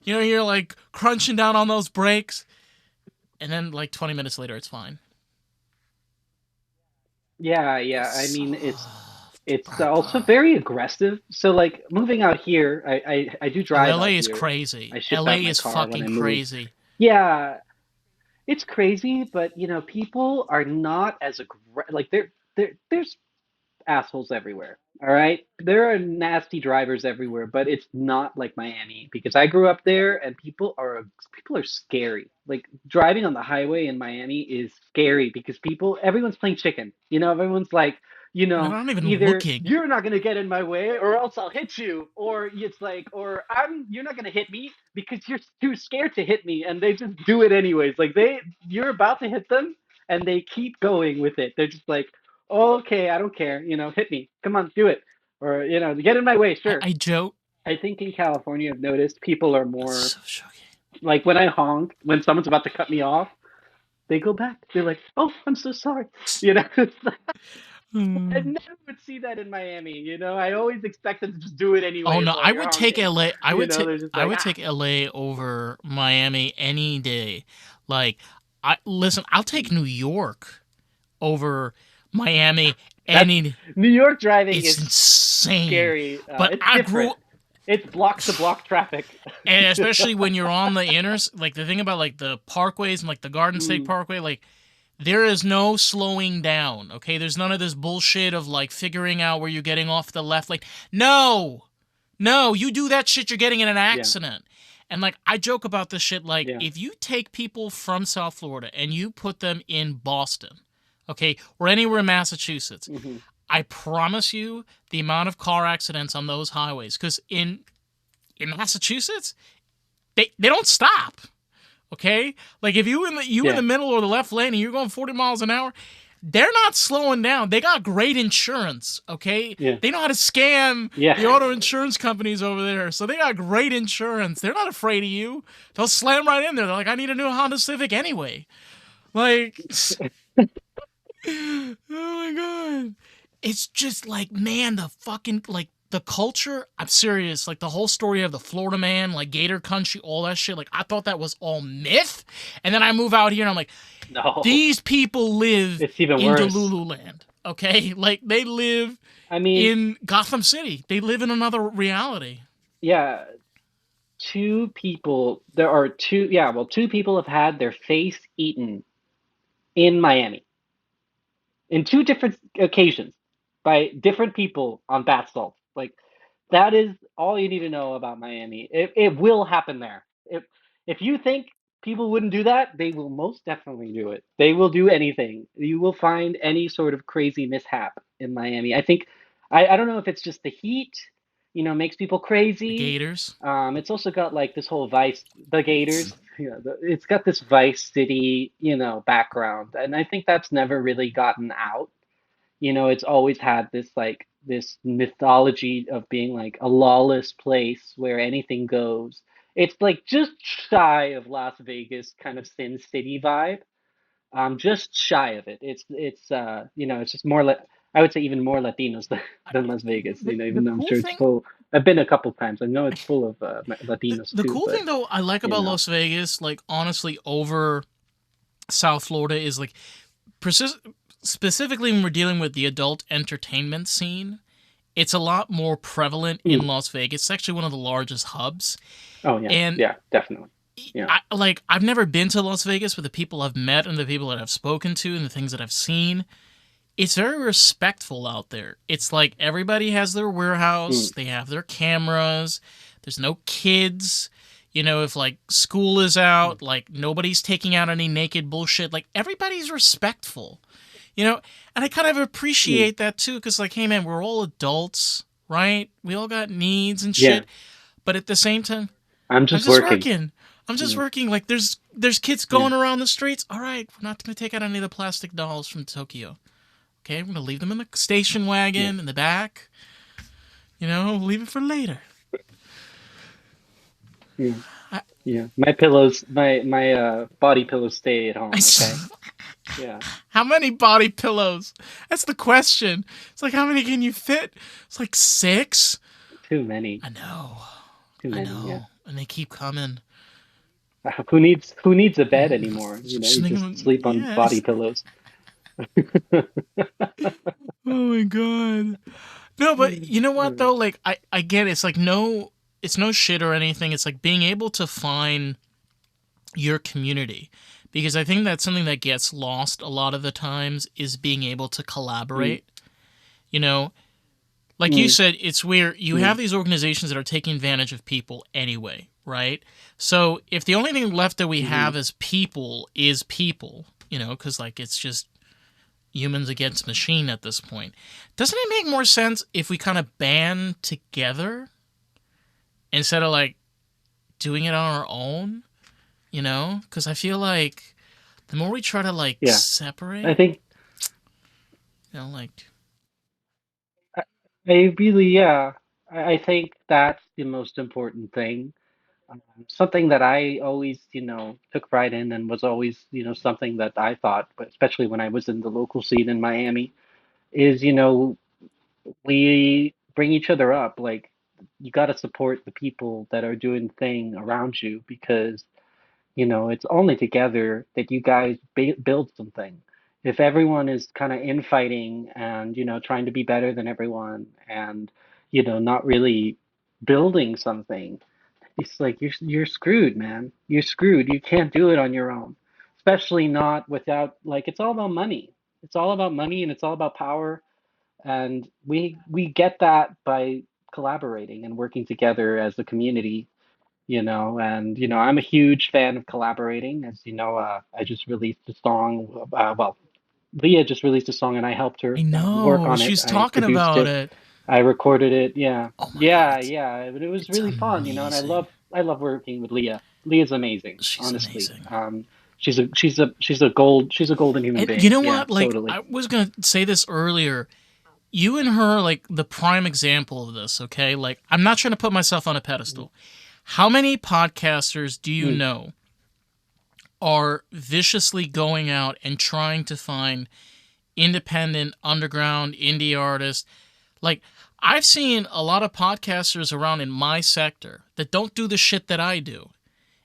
You're, like, crunching down on those brakes. And then, like, 20 minutes later, it's fine. Yeah, yeah. I mean, Soft it's also purple. very aggressive. So like moving out here, I do Oh, drive LA out is here. crazy. I ship LA out my is car when fucking I move. crazy. Yeah, it's crazy, but people are not as like there's assholes everywhere. All right. There are nasty drivers everywhere, but it's not like Miami because I grew up there and people are scary. Like driving on the highway in Miami is scary because everyone's playing chicken. Everyone's like, They're not even either looking. you're not going to get in my way or else I'll hit you, or it's like, or you're not going to hit me because you're too scared to hit me, and they just do it anyways. Like you're about to hit them and they keep going with it. They're just like, okay, I don't care. Hit me. Come on, do it. Or, get in my way, sure. I joke. I think in California, I've noticed people are That's more so shocking. like when I honk, when someone's about to cut me off, they go back. They're like, oh, I'm so sorry. I Hmm. never would see that in Miami. I always expect them to just do it Oh anyways no, while I you're would take honking. LA. They're just I like, would take LA over Miami any day. Like, I'll take New York over Miami that's any. New York driving It's is insane. scary. But It's I grew, different. It's block to block traffic. and especially when you're on the like the thing about like the parkways and like the Garden State Mm, Parkway, like there is no slowing down. Okay, there's none of this bullshit of like figuring out where you're getting off the left. Like, no, no, you do that shit, you're getting in an yeah, accident. And like I joke about this shit, like yeah. if you take people from South Florida and you put them in Boston, okay, or anywhere in Massachusetts, Hmm. I promise you the amount of car accidents on those highways, because in Massachusetts, they don't stop. Okay? Like if you in Yeah, the middle or the left lane and you're going 40 miles an hour, they're not slowing down. They got great insurance, okay? yeah, They know how to scam yeah. the auto insurance companies over there. So they got great insurance. They're not afraid of you. They'll slam right in there. They're like, I need a new Honda Civic anyway. Like, oh my god. It's just like, man, the fucking like the culture, I'm serious, like the whole story of the Florida man, like Gator Country, all that shit, like I thought that was all myth. And then I move out here and I'm like, No, these people live it's even in worse. Delulu land. Okay, like they live I mean, in Gotham City. They live in another reality. yeah, two people, there are two, yeah, well, two people have had their face eaten in Miami in two different occasions by different people on bath salts. Like that is all you need to know about Miami. It will happen there. If you think people wouldn't do that, they will most definitely do it. They will do anything. You will find any sort of crazy mishap in Miami. I think I don't know if it's just the heat, makes people The crazy. Gators. It's also got like this whole Vice, the Gators, it's got this Vice City, background, and I think that's never really gotten out. It's always had this mythology of being like a lawless place where anything goes. It's like just shy of Las Vegas kind of Sin City vibe. Just shy of it. It's just more I would say even more Latinos than Las Vegas, The even though I'm cool sure it's thing, full. I've been a couple times. I know it's full of Latinos the too, cool but thing though, I like you about know. Las Vegas, like honestly, over South Florida, is like persis- specifically when we're dealing with the adult entertainment scene. It's a lot more prevalent in Mm. Las Vegas. It's actually one of the largest hubs, Oh yeah, and yeah, definitely. Yeah. I've never been to Las Vegas, but the people I've met and the people that I've spoken to and the things that I've seen, it's very respectful out there. It's like everybody has their warehouse, Mm. they have their cameras, there's no kids. If like school is out, like nobody's taking out any naked bullshit. Like everybody's respectful, and I kind of Mm. appreciate that too, because like, hey man, we're all adults, right? We all got needs and Yeah. shit. But at the same time, I'm I'm just just working. working. I'm just Yeah. working. Like there's kids Yeah. going around the streets. All right, we're not gonna take out any of the plastic dolls from Tokyo. Okay, we're gonna leave them in the station Yeah. wagon in the back. Leave it for later. Yeah. I, Yeah. My pillows, my body pillows stay at home, okay? Yeah. how many body pillows? That's the question. It's like how many can you fit? It's like 6. Too many. I know. Too I many, yeah. know. And they keep coming. Who needs a bed anymore? Just You just thinking, sleep on body yes. pillows. Oh my god. No, but you know what though? Like I get it. It's like it's no shit or anything. It's like being able to find your community. Because I think that's something that gets lost a lot of the times is being able to Mm. collaborate. You know, like you Mm. said, it's where you Mm. have these organizations that are taking advantage of people anyway, right? So if the only thing left that we Mm. have as people is people, because like it's just humans against machine at this point. Doesn't it make more sense if we kind of band together instead of like doing it on our own? Because I feel like the more we try to like Yeah. I separate, think like I, I really, yeah. I think that's the most important thing. Something that I always, took pride in and was always, something that I thought, but especially when I was in the local scene in Miami, is, we bring each other up. Like, you got to support the people that are doing the thing around you because, it's only together that you guys build something. If everyone is kind of infighting and, trying to be better than everyone and, not really building something, it's like you're screwed, man. You're screwed. You can't do it on your own. Especially not without like it's all about money. It's all about money and it's all about power. And we get that by collaborating and working together as a community, and I'm a huge fan of collaborating. As you know, I just released a song. Well, Leah just released a song and I helped I her work know on it. she's I talking produced about it. it. I recorded it. Yeah. Oh my god, Yeah, yeah. But it was it's really fun, and amazing. I love working with Leah. Leah's amazing, She's honestly. amazing. She's a golden human And you being. know Yeah, what? Like totally. I was gonna say this earlier. You and her, like the prime example of this. Okay, like I'm not trying to put myself on a pedestal. How many podcasters do you Mm, know are viciously going out and trying to find independent, underground, indie artists? Like, I've seen a lot of podcasters around in my sector that don't do the shit that I do.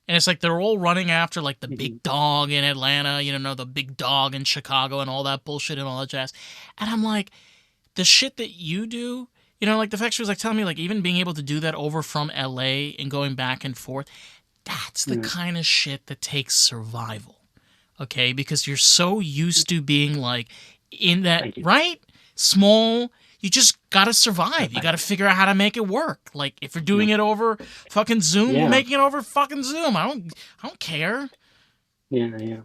and it's like they're all running after like the Hmm. big dog in Atlanta, you know, the big dog in Chicago, and all that bullshit and all that jazz. And I'm like, the shit that you do, you know, like the fact she was like telling me like even being able to do that over from LA and going back and forth, that's the Yeah. kind of shit that takes survival. Okay, because you're so used to being like in that Thank you. right small. You just gotta survive. You Thank gotta figure out how to make it work. Like if you're you. doing it over fucking Zoom, you're Yeah. making it over fucking Zoom. I don't care. Yeah. Yeah.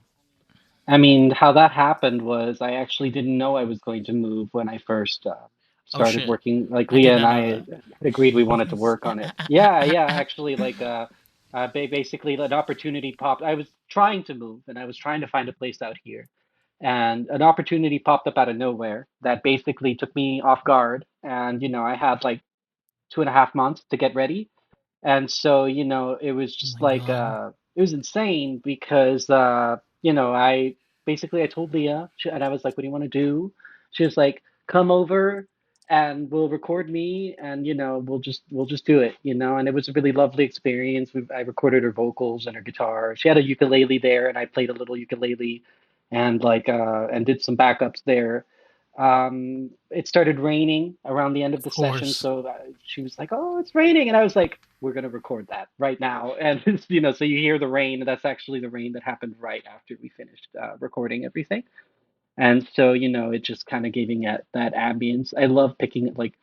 I mean, how that happened was I actually didn't know I was going to move when I first Oh started shit, working. Like I did Leah and not know I that. had agreed we wanted to work on it. Yeah, yeah, actually, like basically an opportunity popped. I was trying to move and I was trying to find a place out here, and an opportunity popped up out of nowhere that basically took me off guard. And I had like 2.5 months to get ready, and so, it was Oh just my like god. it was insane because I basically I told Leah and I was like, "What do you want to do?" She was like, "Come over and we'll record me and we'll just do it, and it was a really lovely experience. I recorded her vocals and her guitar. She had a ukulele there and I played a little ukulele and and did some backups there. It started raining around the end of the Of session, course. so she was like, "Oh, it's raining," and I was like, "We're gonna record that right now." And so you hear the rain, and that's actually the rain that happened right after we finished recording everything. And so, it just kind of giving it that ambience. I love picking it like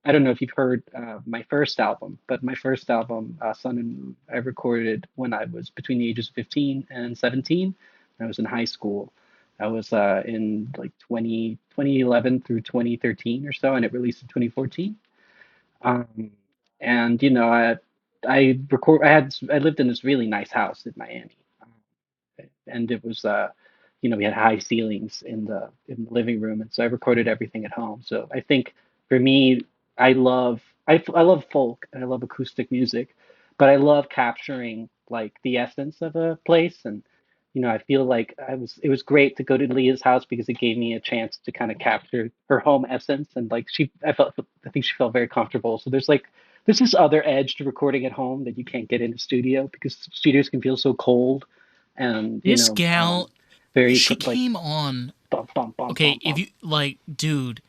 I don't know if you've heard my first album, but my first album, Sun and Moon, I recorded when I was between the ages of 15 and 17. I was in high school. I was in like 2011 through 2013 or so, and it released in 2014. Um, and I lived in this really nice house in Miami, and it was we had high ceilings in the living room, and so I recorded everything at home. So I think for me, I love folk and I love acoustic music, but I love capturing like the essence of a place. And I feel like it was great to go to Leah's house because it gave me a chance to kind of capture her home essence. And like I think she felt very comfortable. So there's this other edge to recording at home that you can't get in a studio because studios can feel so cold and This gal, very she like came on. bump bump bump Okay, bump if bump. you like, dude,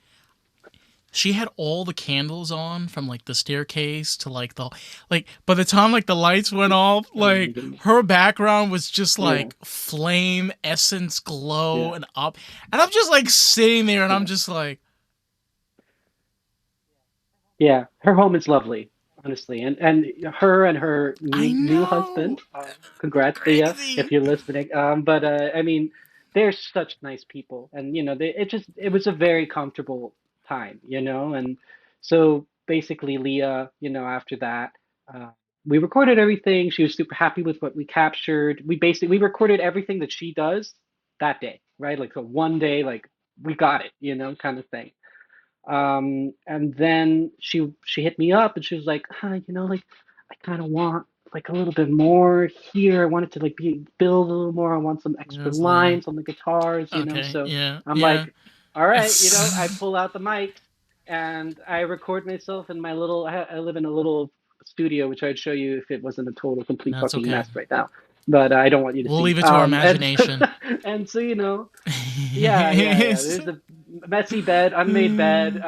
she had all the candles on from like the staircase to like the like by the time like the lights went off, Oh my like goodness. her background was just Yeah, like flame essence glow yeah, and up, and I'm just like sitting there and I'm yeah, just like, yeah. Her home is lovely, honestly, and her and her I new know, husband. Congrats, Leah, if crazy. you're listening. But I mean, they're such nice people, and it was a very comfortable time, and so basically, Leah, after that. Uh, we recorded everything. She was super happy with what we captured. We recorded everything that she does that day, right? Like so one day, like we got it, kind of thing. And then she hit me up and she was like, like I kind of want like a little bit more here. I want it to like be build a little more. I want some extra Yes, Leah. lines on the guitars, Okay, So yeah, I'm yeah. like, all right, I It's pull out the mic and I record myself in my little. I live in a little studio, which I'd show you if it wasn't a total complete That's fucking okay. mess right now. But I don't want you to We'll see. leave it to our And imagination. and so yeah, yeah, yeah. There's a messy bed, unmade bed.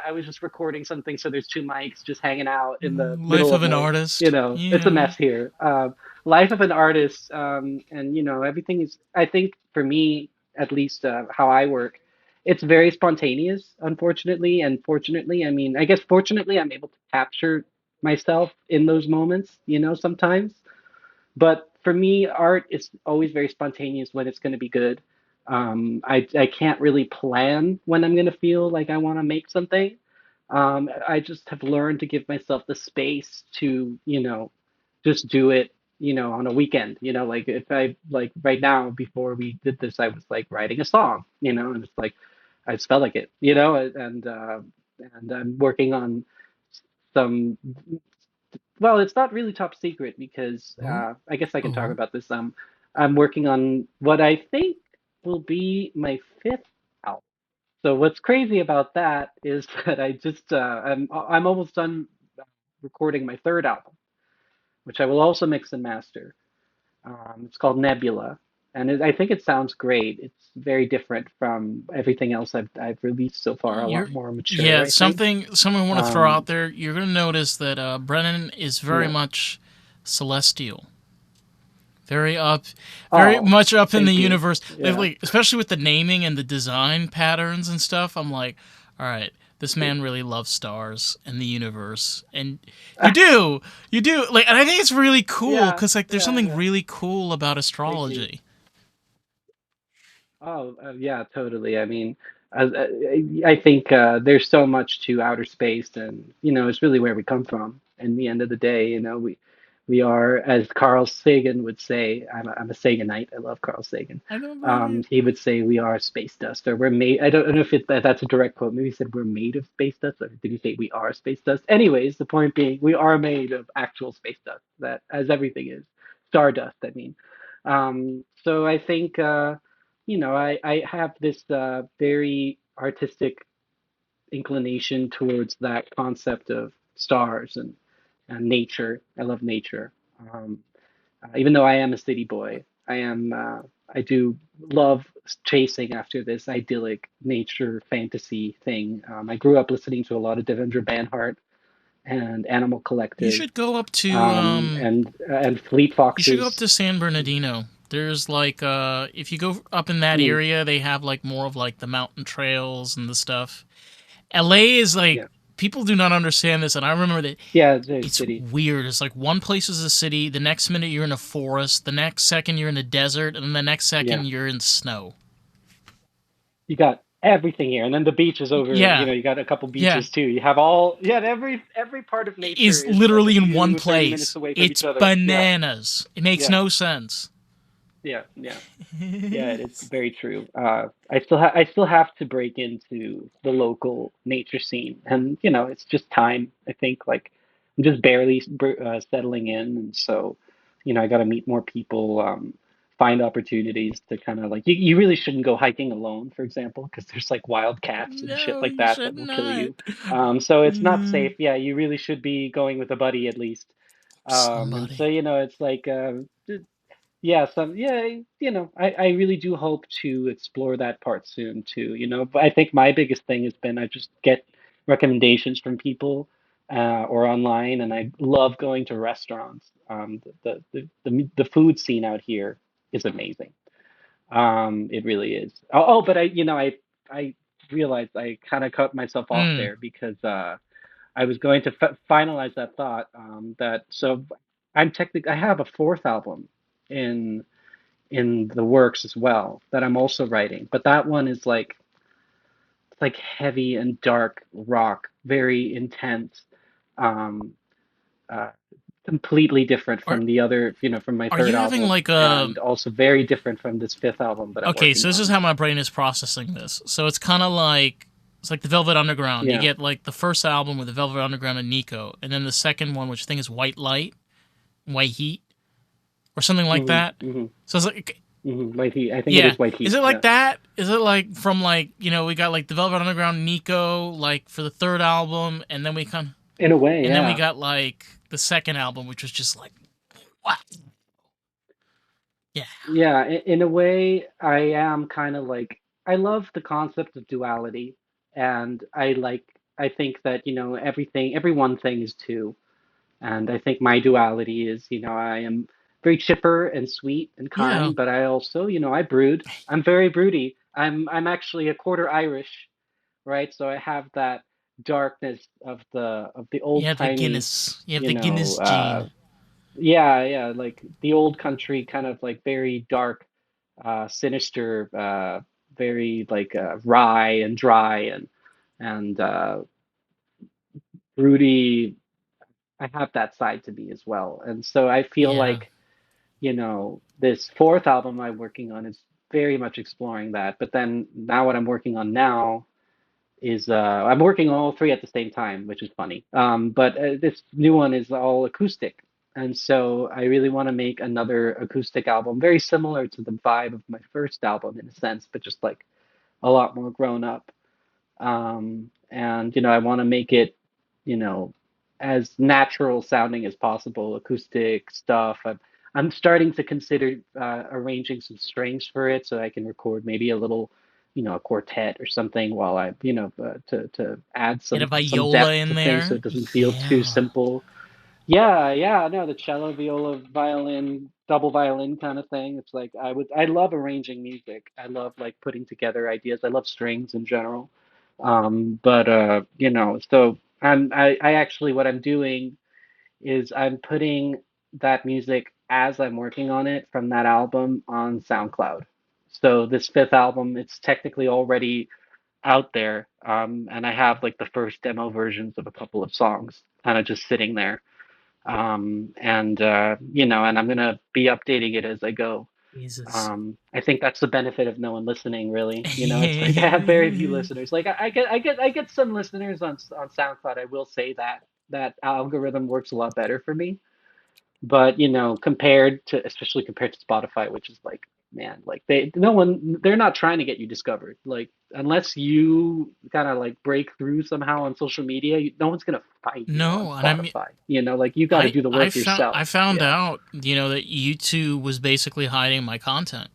I was just recording something, so there's two mics just hanging out in the Life middle of of an my, artist. it's a Yeah. mess here. Life of an artist, and everything is. I think for me, at least, how I work, it's very spontaneous. Unfortunately, and fortunately, I mean, I guess fortunately, I'm able to capture myself in those moments. Sometimes. But for me, art is always very spontaneous when it's going to be good. I can't really plan when I'm going to feel like I want to make something. I just have learned to give myself the space to, just do it, on a weekend. Like if I like right now before we did this, I was like writing a song, and it's like I just felt like it, and I'm working on some well, it's not really top secret because Ooh, I guess I can talk ooh. about this. I'm working on what I think will be my fifth album. So what's crazy about that is that I'm almost done recording my third album, which I will also mix and master. It's called Nebula, and I think it sounds great. It's very different from everything else I've released so far. A You're lot more mature, yeah, I think. something I want to throw out Um, there. You're gonna notice that Brennan is very yeah. much celestial, very up, very Oh, much up in the thank you. universe. Yeah. Especially with the naming and the design patterns and stuff. I'm like, all right, this man really loves stars and the universe, and you do. Like, and I think it's really cool Yeah, because like there's yeah, something yeah. really cool about Thank you. astrology. Oh, yeah, totally. I mean, I think there's so much to outer space, and it's really where we come from. In the end of the day, we are, as Carl Sagan would say, I'm a Saganite. I love Carl Sagan. I don't blame you. He would say we are space dust, or we're made. I don't know if that's a direct quote. Maybe he said we're made of space dust, or did he say we are space dust? Anyways, the point being, we are made of actual space dust, that as everything is, stardust. I mean, so I think. I have this very artistic inclination towards that concept of stars and nature. I love nature. Um, Even though I am a city boy, I do love chasing after this idyllic nature fantasy thing. I grew up listening to a lot of Devendra Banhart and Animal You Collective, should go up to and Fleet you should go up Foxes. to San Bernardino. There's like if you go up in that Mm, area, they have like more of like the mountain trails and the stuff. LA is like yeah, people do not understand this, and I remember that yeah, the it's city. weird. It's like one place is a city, the next minute you're in a forest, the next second you're in a desert, and then the next Yeah. second you're in snow. You got everything here, and then the beach is over. Yeah, You got a couple yeah. beaches too. You have all, yeah, every part of nature Is is like a literally in one few 30 minutes place. away from It's each other. Yeah, bananas. It makes yeah, no sense. yeah, yeah. Yeah, it is very true. I still have to break into the local nature scene, and it's just time. I think like I'm just barely settling in, and so I got to meet more people, find opportunities to kind of like you really shouldn't go hiking alone, for example, because there's like wild cats and shit No, like you that should will kill not. you. So it's not safe. Yeah, you really should be going with a buddy at least. And so Somebody. it's like yeah, I really do hope to explore that part soon too, But I think my biggest thing has been I just get recommendations from people or online, and I love going to restaurants. The food scene out here is amazing. It really is. But I realized I kind of cut myself off Mm. there because I was going to f finalize that thought. I'm technically I have a fourth album in the works as well that I'm also writing. But that one is like it's like heavy and dark rock, very intense, um, uh, completely different Are from the other, from my are third you having album, like a and also very different from this fifth album that I'm okay, working so this is on. how my brain is processing this. So it's kind of like it's like the Velvet Underground. You Yeah. get like the first album with the Velvet Underground and Nico, and then the second one, which I think is White Light, White Heat, or something like hmm that. hmm So it's like White Heat. I think it yeah, is White is Heat. it like Yeah. that? Is it like from like we got like the Velvet Underground Nico like for the third album, and then In a way, we yeah. got like the second album, which was just like what? Yeah, Yeah, in a way, I am kind of like I love the concept of duality, and I think that every one thing is two, and I think my duality is I am very chipper and sweet and yeah, kind, but I also I brood. I'm very broody. I'm actually a quarter Irish, right? So I have that darkness of the you old have the timey, Guinness, you have you the know, Guinness gene. yeah, yeah, like the old country kind of like very dark, sinister, very like wry and dry and broody. I have that side to me as well, and so I feel Yeah, like this fourth album I'm working on is very much exploring that. But then now what I'm working on now is I'm working on all three at the same time, which is funny. But this new one is all acoustic, and so I really want to make another acoustic album, very similar to the vibe of my first album in a sense, but just like a lot more grown up. And I want to make it, you know, as natural sounding as possible, acoustic stuff. I'm starting to consider arranging some strings for it so I can record maybe a little, a quartet or something while I, to add Get a some viola depth to in things so there. it doesn't feel too Yeah. simple. Yeah, yeah, no, the cello, viola, violin, double violin kind of thing. It's like I love arranging music. I love like putting together ideas. I love strings in general. But so I actually what I'm doing is I'm putting that music as I'm working on it from that album on SoundCloud. So this fifth album, it's technically already out there, and I have like the first demo versions of a couple of songs kind of just sitting there. And I'm gonna be updating it as I go. Jesus. I think that's the benefit of no one listening, really. It's like I have very few listeners. Like I get some listeners on SoundCloud. I will say that algorithm works a lot better for me. But especially compared to Spotify, which is like, man, like they're not trying to get you discovered. Like unless you kind of like break through somehow on social media, no one's gonna find you on No, and I mean, Spotify. Like you got to do the work I yourself. found Yeah. out, that YouTube was basically hiding my content.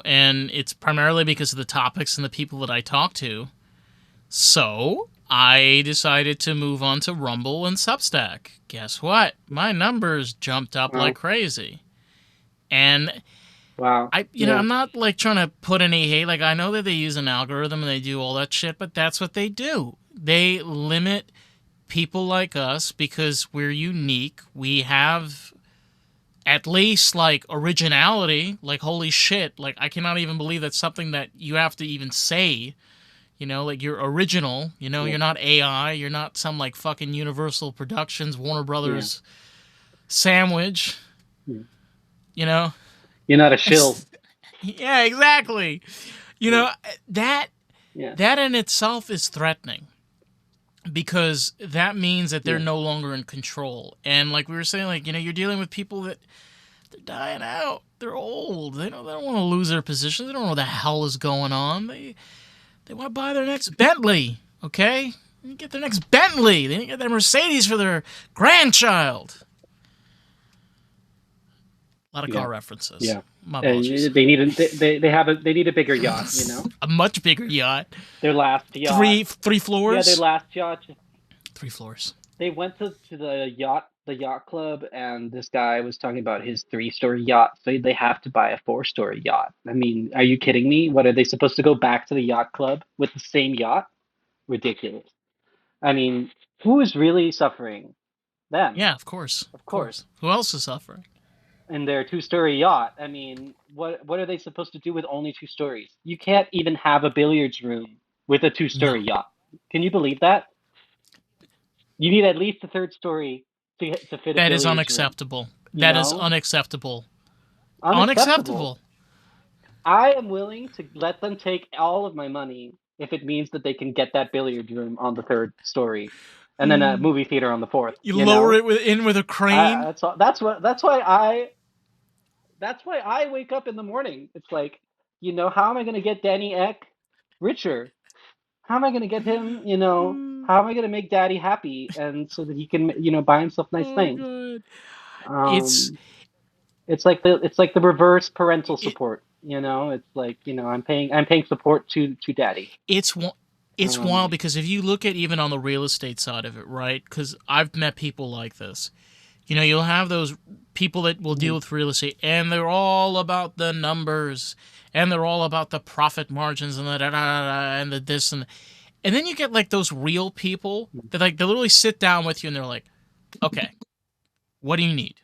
And it's primarily because of the topics and the people that I talk to. So I decided to move on to Rumble and Substack. Guess what? My numbers jumped up like Wow. crazy. And Wow. I'm Yeah. not like trying to put any hate. Like I know that they use an algorithm and they do all that shit, but that's what they do. They limit people like us because we're unique. We have at least like originality. Like holy shit. Like I cannot even believe that's something that you have to even say. Like you're original. Yeah. You're not AI. You're not some like fucking Universal Productions, Warner Yeah. Brothers sandwich. Yeah. You know. You're not a shill. Yeah, exactly. You Yeah. know that Yeah. that in itself is threatening because that means that they're Yeah. no longer in control. And like we were saying, like you're dealing with people that they're dying out. They're old. They don't want to lose their position. They don't know what the hell is going on. They want to buy their next Bentley. Okay, they need to get their next Bentley. They need to get their Mercedes for their grandchild. A lot of Yeah. car references. Yeah. My apologies. They need a bigger yacht. A much bigger yacht. Their last yacht. Three Yeah, their floors. last yacht. 3 floors. They went to the yacht club, and this guy was talking about his 3-story yacht. So they have to buy a 4-story yacht. I mean, are you kidding me? What are they supposed to go back to the yacht club with the same yacht? Ridiculous. I mean, who is really suffering? Them, Yeah, of course, of of course. course. Who else is suffering? In their 2-story yacht. I mean, what are they supposed to do with only 2 stories? You can't even have a billiards room with a No, 2-story yacht. Can you believe that? You need at least a third story to fit a that is billiards room. unacceptable. You That is know, unacceptable. unacceptable. Unacceptable. I am willing to let them take all of my money if it means that they can get that billiard room on the 3rd story, and then a movie theater on the fourth. You lower it in with a crane. That's all, that's why I wake up in the morning. It's like, how am I going to get Danny Eck richer? How am I going to get him? How am I going to make Daddy happy, and so that he can, buy himself nice Oh things? god. It's Um, it's like the reverse parental it support. It's like, I'm paying support to Daddy. it's it's wild Um, because if you look at even on the real estate side of it, right? Because I've met people like this. You'll have those people that will deal mhm, with real estate, and they're all about the numbers, and they're all about the profit margins, and the da da da, da and the this and then you get like those real people that like they literally sit down with you, and they're like, okay, what do you need?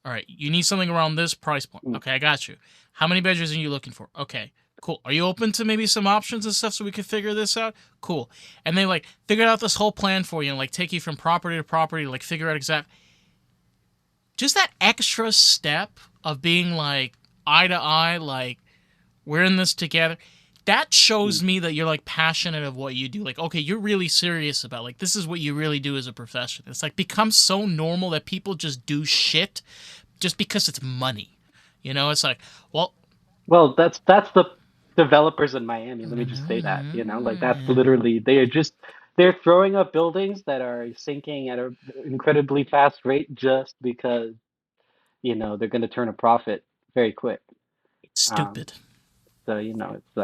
All right, you need something around this price point. mhm, Okay, I got you. How many bedrooms are you looking for? Okay, cool. Are you open to maybe some options and stuff so we can figure this out? Cool. And they like figure out this whole plan for you and like take you from property to property, like figure out exact just that extra step of being like eye to eye, like we're in this together. That shows mhm. me that you're like passionate of what you do. Like, okay, you're really serious about like this is what you really do as a profession. It's like becomes so normal that people just do shit just because it's money. It's like, well, Well, that's the developers in Miami. Let me just say that. Like that's literally they're throwing up buildings that are sinking at an incredibly fast rate just because. they're going to turn a profit very quick. It's Um, stupid. so it's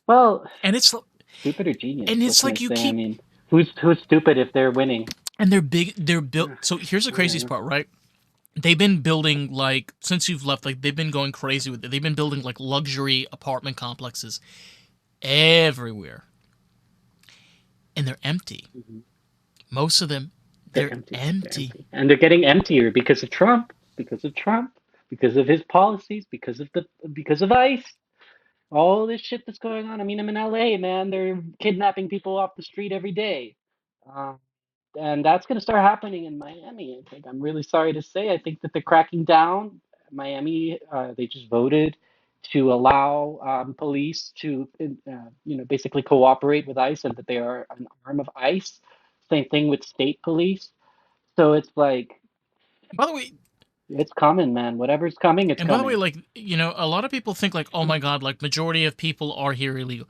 well, And it's stupid or genius. and What it's can I like you say? I keep mean, who's stupid if they're winning? and they're built. So here's the craziest Yeah. part, right? They've been building like since you've left, like they've been going crazy with it. They've been building like luxury apartment complexes everywhere, and they're empty. Mhm. Most of them, They're they're empty. They're empty. empty, and they're getting emptier because of Trump, because of Trump, because of his policies, because of ICE. All this shit that's going on. I mean, I'm in LA, man. They're kidnapping people off the street every day. Uh, and that's going to start happening in Miami. I think I'm really sorry to say. I think that they're cracking down. Miami, they just voted to allow police to, basically cooperate with ICE and that they are an arm of ICE. Same thing with state police. So it's like, By the way, it's coming, man. Whatever's coming, it's and by the way, coming. like a lot of people think like, oh my god, like majority of people are here illegal.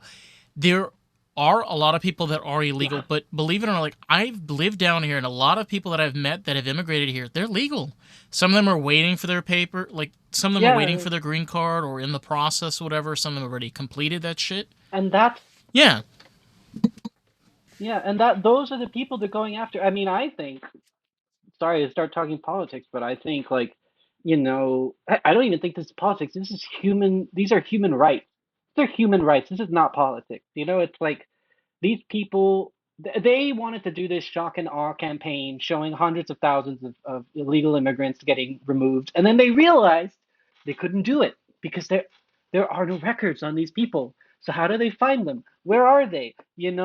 There are a lot of people that are illegal, but believe it or not, like I've lived down here, and a lot of people that I've met that have immigrated here, they're legal. Some of them are waiting for their paper, like some of them are waiting Yeah, for their green card or in the process, or whatever. Some of them have already completed that shit. and that's Yeah, yeah, and that those are the people they're going after. I mean, I think, sorry to start talking politics, but I think like, I don't even think this is politics. This is human. These are human rights. They're human rights. This is not politics. It's like these people, they wanted to do this shock and awe campaign showing hundreds of thousands of illegal immigrants getting removed. And then they realized they couldn't do it because there are no records on these people. So how do they find them? Where are they?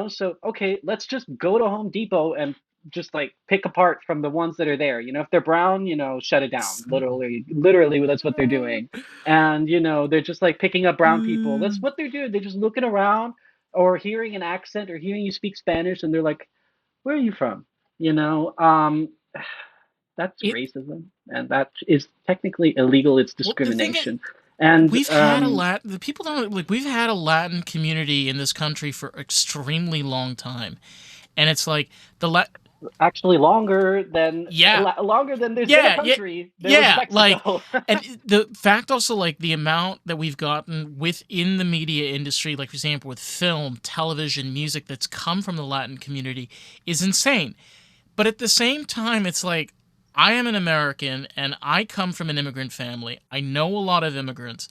So okay, let's just go to Home Depot and just like pick apart from the ones that are there. If they're brown, shut it down. Literally, that's what they're doing. And they're just like picking up brown people. That's what they're doing. They're just looking around or hearing an accent or hearing you speak Spanish, and they're like, "Where are you from?" You know, um, that's it. racism, and that is technically illegal. It's Well, the thing is, discrimination, and we've had a Latin. The people don't like. We've had a Latin community in this country for extremely long time, and it's like the actually yeah, longer than there's been a yeah, yeah, country. There was yeah. Like, Mexico. and the fact also, like, the amount that we've gotten within the media industry, like, for example, with film, television, music that's come from the Latin community is insane. But at the same time, it's like, I am an American and I come from an immigrant family. I know a lot of immigrants.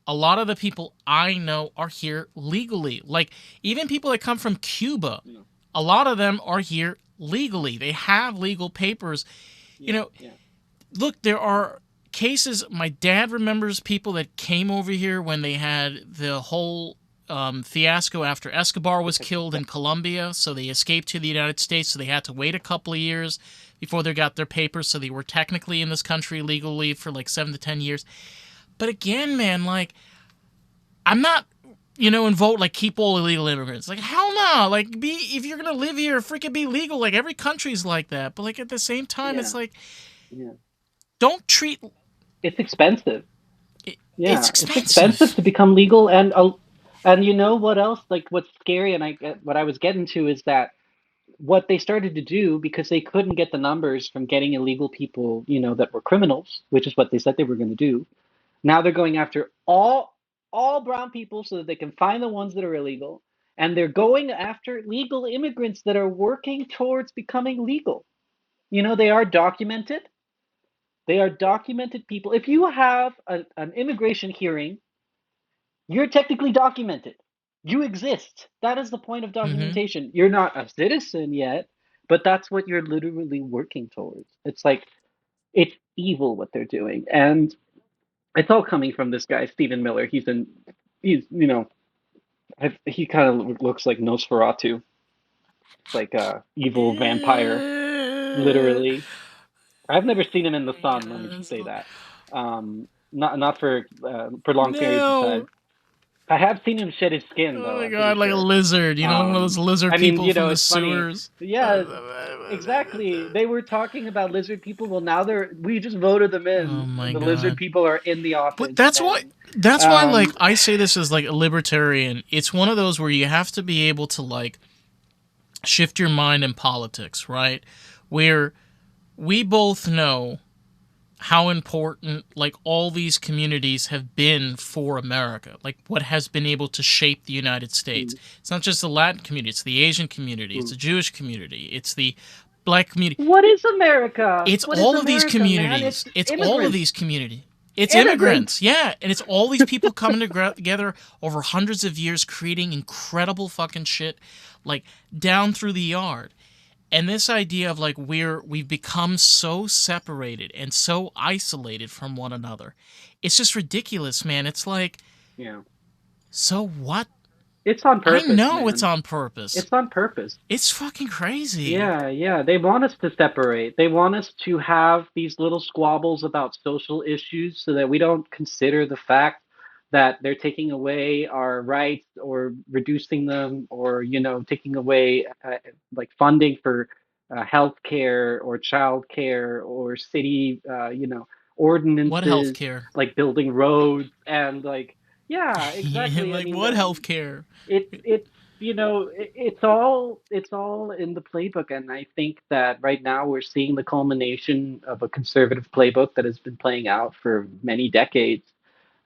A lot of the people I know are here legally. Like, even people that come from Cuba, Yeah, a lot of them are here legally. They have legal papers. You yeah, know, yeah. look, there are cases. My dad remembers people that came over here when they had the whole fiasco after Escobar was killed Yeah. in Colombia. So they escaped to the United States. So they had to wait a couple of years before they got their papers. So they were technically in this country legally for like 7 to 10 years. But again, man, like, I'm not, and vote like keep all illegal immigrants. Like, hell no. Like, if you're gonna live here, freaking be legal. Like, every country's like that. But like at the same time, Yeah, it's like, yeah. don't treat It's expensive. it's Yeah, it's expensive expensive. to become legal, and you know what else? Like what's scary, and what I was getting to is that what they started to do because they couldn't get the numbers from getting illegal people, that were criminals, which is what they said they were going to do. Now they're going after all brown people so that they can find the ones that are illegal, and they're going after legal immigrants that are working towards becoming legal. They are documented. They are documented people. If you have an immigration hearing, you're technically documented. You exist. That is the point of Hmm. documentation. You're not a citizen yet, but that's what you're literally working towards. It's like, it's evil what they're doing. And it's all coming from this guy, Stephen Miller. He's, he kind of looks like Nosferatu, like a evil vampire, literally. I've never seen him in the sun, let me just say that. Not for prolonged periods of No. time. I have seen him shed his skin, Oh though, my I'm pretty god, like a sure. lizard. One of those lizard I mean, people from the it's funny. sewers. Yeah, exactly. They were talking about lizard people. Well, now we just voted them Oh in, and my the lizard god. people are in the But office. that's why And like um, I say this as like a libertarian. It's one of those where you have to be able to like shift your mind in politics, right? Where we both know how important like all these communities have been for America, like what has been able to shape the United States. Mm, It's not just the Latin community, it's the Asian community, it's mm. the Jewish community, it's the black community. What is America? It's What is all of these America, man? communities. It's It's all of immigrants. these communities. It's Immigrants. immigrants, yeah, and it's all these people coming together over hundreds of years, creating incredible fucking shit, like down through the yard. And this idea of like we've become so separated and so isolated from one another, it's just ridiculous, man. It's like, Yeah. so what? It's on I purpose, know it's man. on purpose. It's on purpose. It's fucking crazy. Yeah, yeah. They want us to separate. They want us to have these little squabbles about social issues so that we don't consider the fact that they're taking away our rights or reducing them or, taking away like funding for health care or child care or city, What ordinances healthcare? like building roads and like, yeah, exactly. I Like mean, what healthcare? it's it's all in the playbook, and I think that right now we're seeing the culmination of a conservative playbook that has been playing out for many decades.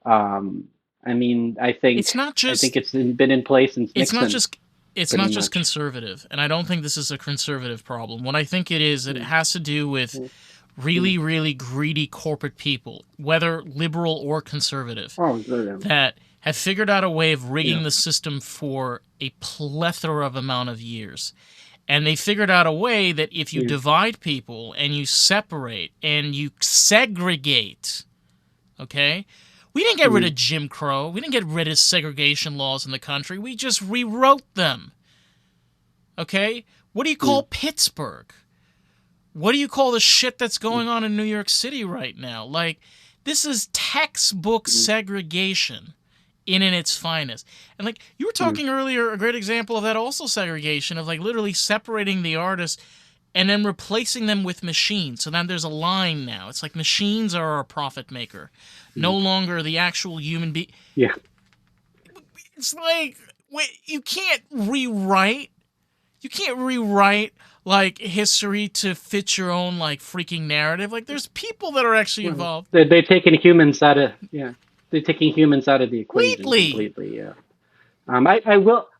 um I mean, I think It's not I think just been in place since it's not Nixon, just it's pretty not just much. conservative, and I don't think this is a conservative problem. What I think it is, it Mm, has to do with mm, mm. really, really greedy corporate people, whether liberal or conservative, Oh, yeah, that have figured out a way of yeah. rigging the system for a plethora of amount of years. And they figured out a way that if you Yeah. divide people and you separate and you segregate, okay? We didn't get rid Mm, of Jim Crow. We didn't get rid of segregation laws in the country. We just rewrote them, okay? What do you call mm, Pittsburgh? What do you call the shit that's going on in New York City right now? Like, this is textbook mm, segregation in its finest. And like you were mm, talking earlier, a great example of that also segregation of like literally separating the artists and then replacing them with machines. So then there's a line now. It's like machines are our profit maker, no mm. longer the actual human being. Yeah. It's like wait, you can't rewrite like history to fit your own like freaking narrative. Like there's people that are actually Well, involved they're taking humans out of, yeah. They're taking humans out of the equation completely. completely. Yeah.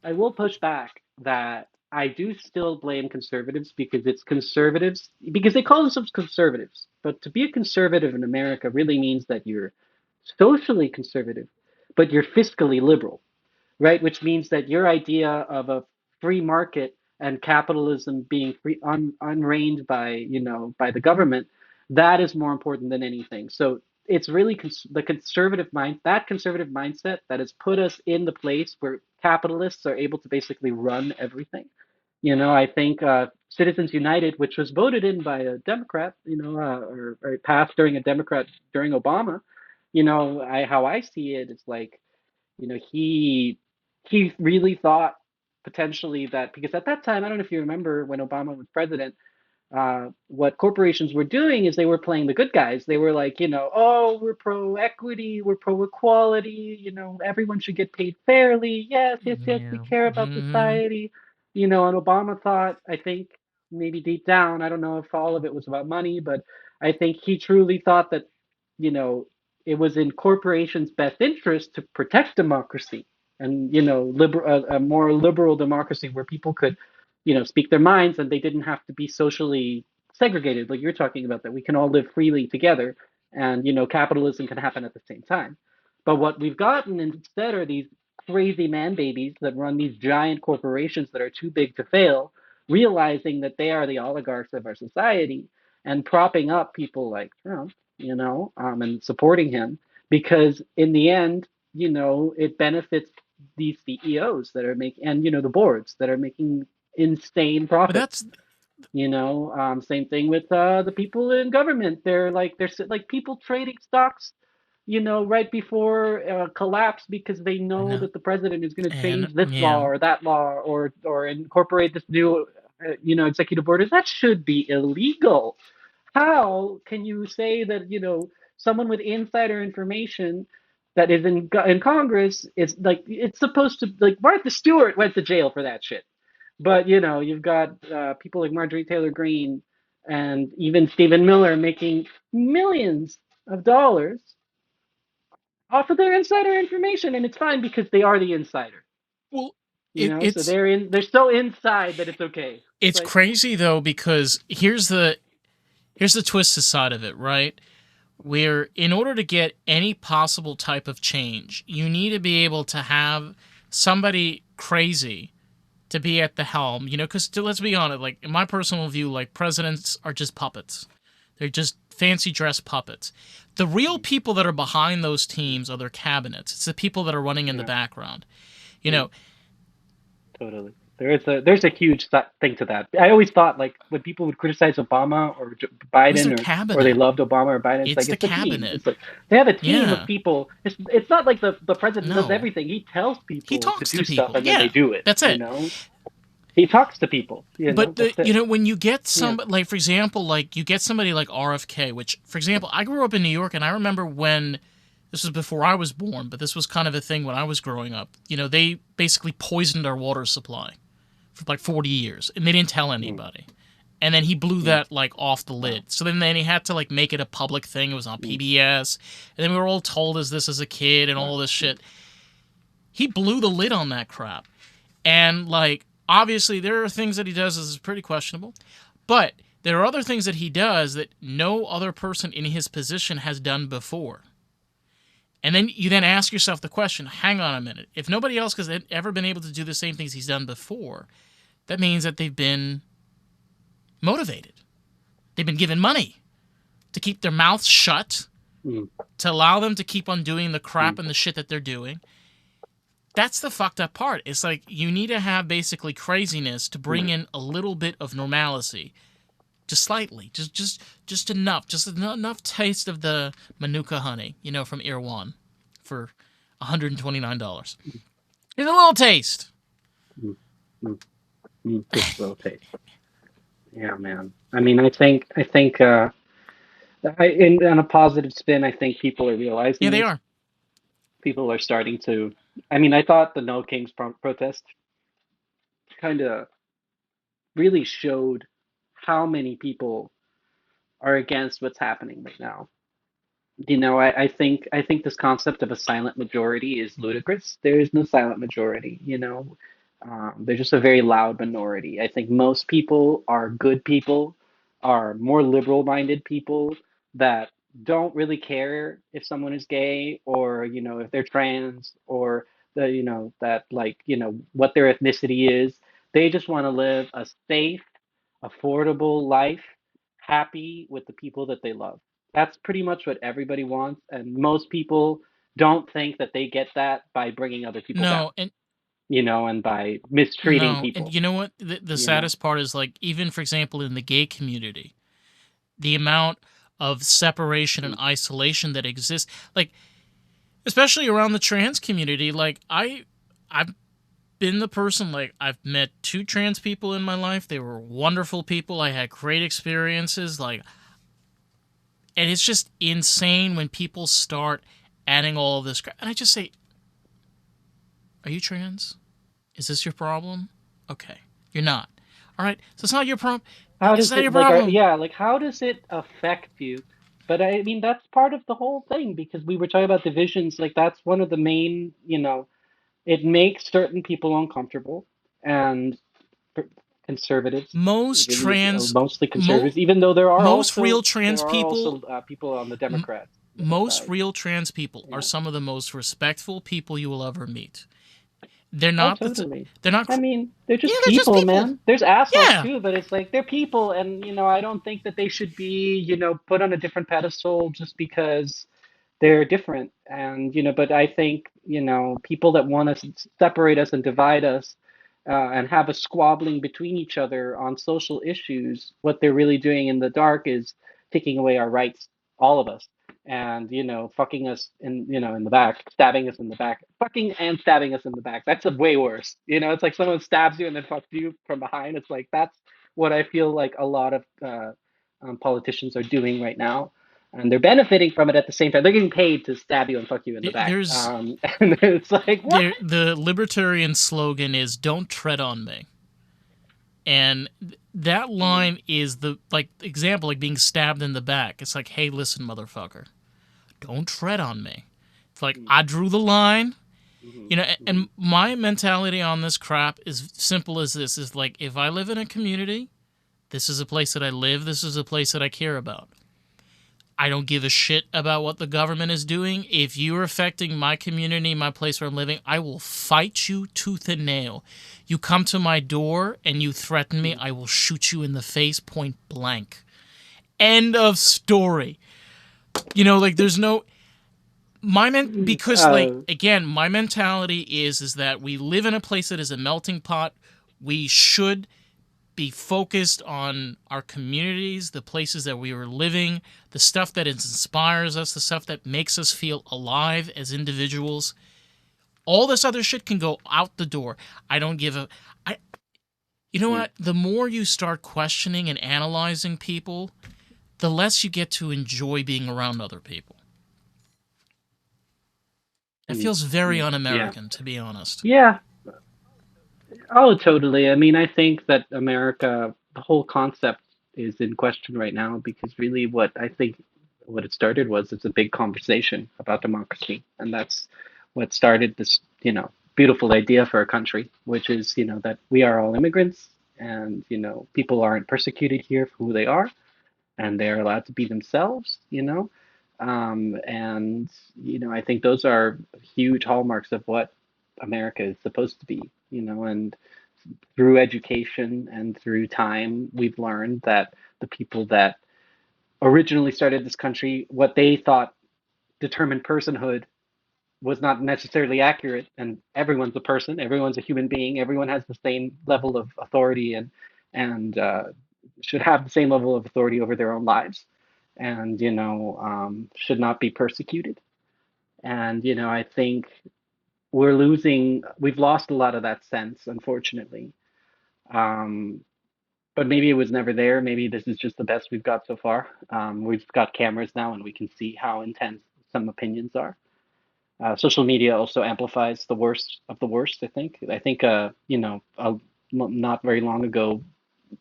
I will push back that I do still blame conservatives because it's conservatives because they call themselves conservatives. But to be a conservative in America really means that you're socially conservative, but you're fiscally liberal, right? Which means that your idea of a free market and capitalism being free, unreined by, by the government, that is more important than anything. So it's really the conservative mindset that has put us in the place where capitalists are able to basically run everything. I think Citizens United, which was voted in by a Democrat, or passed during a Democrat during Obama, how I see it, it's like, he really thought potentially that because at that time, I don't know if you remember when Obama was president, what corporations were doing is they were playing the good guys. They were like, oh, we're pro equity, we're pro equality, everyone should get paid fairly. Yes, yes, yes, we Yeah. care about Hmm. society. And Obama thought, I think maybe deep down, I don't know if all of it was about money, but I think he truly thought that, you know, it was in corporations' best interest to protect democracy and, a more liberal democracy where people could speak their minds and they didn't have to be socially segregated, like you're talking about, that we can all live freely together and, capitalism can happen at the same time. But what we've gotten instead are these crazy man babies that run these giant corporations that are too big to fail, realizing that they are the oligarchs of our society and propping up people like Trump, and supporting him because in the end, it benefits these CEOs that are making, and the boards that are making insane But profits. that's Same thing with the people in government. They're like people trading stocks, right before collapse because they know no, that the president is going to and change this law yeah. or that law or incorporate this new, executive order. That should be illegal. How can you say that, someone with insider information that is in Congress is like it's supposed to, like, Martha Stewart went to jail for that shit. But you've got people like Marjorie Taylor Greene, and even Stephen Miller making millions of dollars off of their insider information, and it's fine because they are the insider. Well, You know, so it's they're so inside that it's okay. It's it's like, crazy though, because here's the twisted side of it, right? Where in order to get any possible type of change, you need to be able to have somebody crazy to be at the helm, because let's be honest, like in my personal view, like presidents are just puppets. They're just fancy dress puppets. The real people that are behind those teams are their cabinets. It's the people that are running in the yeah, background. You mm, know, totally. There's a huge thing to that. I always thought like when people would criticize Obama or it was their Biden or they cabinet. loved Obama or Biden, it's It's like the it's a team. cabinet. It's like they have a team of Yeah. people. It's not like the president does No. everything. He tells He people to talks to do stuff people. and then they Yeah. do it. That's You it. know, he talks to people. You know, But that's it. when you get Yeah. somebody like, for example, like you get somebody like RFK, which, for example, I grew up in New York, and I remember when this was before I was born, but this was kind of a thing when I was growing up. They basically poisoned our water supply for like 40 years, and they didn't tell Mm, anybody. And then he blew mm, that like off the wow. lid. So then he had to like make it a public thing. It was on Mm, PBS, and then we were all told as a kid and wow. all this shit. He blew the lid on that crap. And like obviously there are things that he does that is pretty questionable, but there are other things that he does that no other person in his position has done before. And then you then ask yourself the question, hang on a minute. If nobody else has ever been able to do the same things he's done before, that means that they've been motivated. They've been given money to keep their mouths shut, Mm, to allow them to keep on doing the crap mm, and the shit that they're doing. That's the fucked up part. It's like you need to have basically craziness to bring mm. in a little bit of normalcy, just slightly, just enough, just enough taste of the Manuka honey, from Erewhon for $129. Here's a little taste. Mm, mm, just a little taste. Yeah, man. I mean, on a positive spin, I think people are Yeah, realizing they this. are. People are starting to. I mean, I thought the No Kings protest kind of really showed how many people are against what's happening right now. I think this concept of a silent majority is ludicrous. There is no silent majority. They're just a very loud minority. I think most people are good people, are more liberal-minded people that don't really care if someone is gay or if they're trans or that what their ethnicity is. They just want to live a safe, affordable life, happy with the people that they love. That's pretty much what everybody wants, and most people don't think that they get that by bringing other people down, No, and and by mistreating no, and people, you know what? The you know. saddest part is like even for example in the gay community, the amount of separation and Mm, isolation that exists, like especially around the trans community. Like I've been the person, like I've met two trans people in my life. They were wonderful people. I had great experiences. Like, and it's just insane when people start adding all of this crap. And I just say, are you trans? Is this your problem? Okay, you're not. All right, so it's not your problem. How It's does not your it problem. yeah, like how does it affect you? But I mean that's part of the whole thing because we were talking about divisions. Like that's one of the main, it makes certain people uncomfortable, and conservatives, Most really, trans, mostly mo- conservatives, even though there are most real also trans people, people on the m- Democrats most side. real trans people are Yeah. some of the most respectful people you will ever meet. They're Oh, not totally. they're not. I mean, they're Yeah, just they're just people, people. man. There's assholes Yeah. too, but it's like they're people, and I don't think that they should be, put on a different pedestal just because they're different. And but I think people that want to separate us and divide us, and have a squabbling between each other on social issues, what they're really doing in the dark is taking away our rights, all of us, and fucking us in the back, stabbing us in the back, fucking and stabbing us in the back. That's a way worse. It's like someone stabs you and then fucks you from behind. It's like that's what I feel like a lot of politicians are doing right now, and they're benefiting from it at the same time. They're getting paid to stab you and fuck you in the back. There's And it's like, what? the libertarian slogan is "Don't tread on me." And that line is the like example, like being stabbed in the back. It's like, hey, listen, motherfucker, don't tread on me. It's like I drew the line. Mm-hmm. You know, Mm-hmm. and my mentality on this crap is simple as this: is like, if I live in a community, this is a place that I live. This is a place that I care about. I don't give a shit about what the government is doing. If you're affecting my community, my place where I'm living, I will fight you tooth and nail. You come to my door and you threaten me, I will shoot you in the face point blank. End of story. You know, like there's no because like Uh, again, my mentality is that we live in a place that is a melting pot. We should be focused on our communities, the places that we were living, the stuff that inspires us, the stuff that makes us feel alive as individuals. All this other shit can go out the door. I don't give a I You know mm, what? The more you start questioning and analyzing people, the less you get to enjoy being around other people. It mm, feels very yeah. un-American, to be honest. Yeah. Oh, totally. I mean, I think that America, the whole concept is in question right now because really what I think what it started was it's a big conversation about democracy. And that's what started this, beautiful idea for a country, which is, that we are all immigrants and, people aren't persecuted here for who they are and they're allowed to be themselves. And, I think those are huge hallmarks of what America is supposed to be, and through education and through time, we've learned that the people that originally started this country, what they thought determined personhood was not necessarily accurate. And everyone's a person, everyone's a human being, everyone has the same level of authority and should have the same level of authority over their own lives, and should not be persecuted. And I think we've lost a lot of that sense, unfortunately. Um, but maybe it was never there. Maybe this is just the best we've got so far. We've got cameras now and we can see how intense some opinions are. Social media also amplifies the worst of the worst, I think. Not very long ago,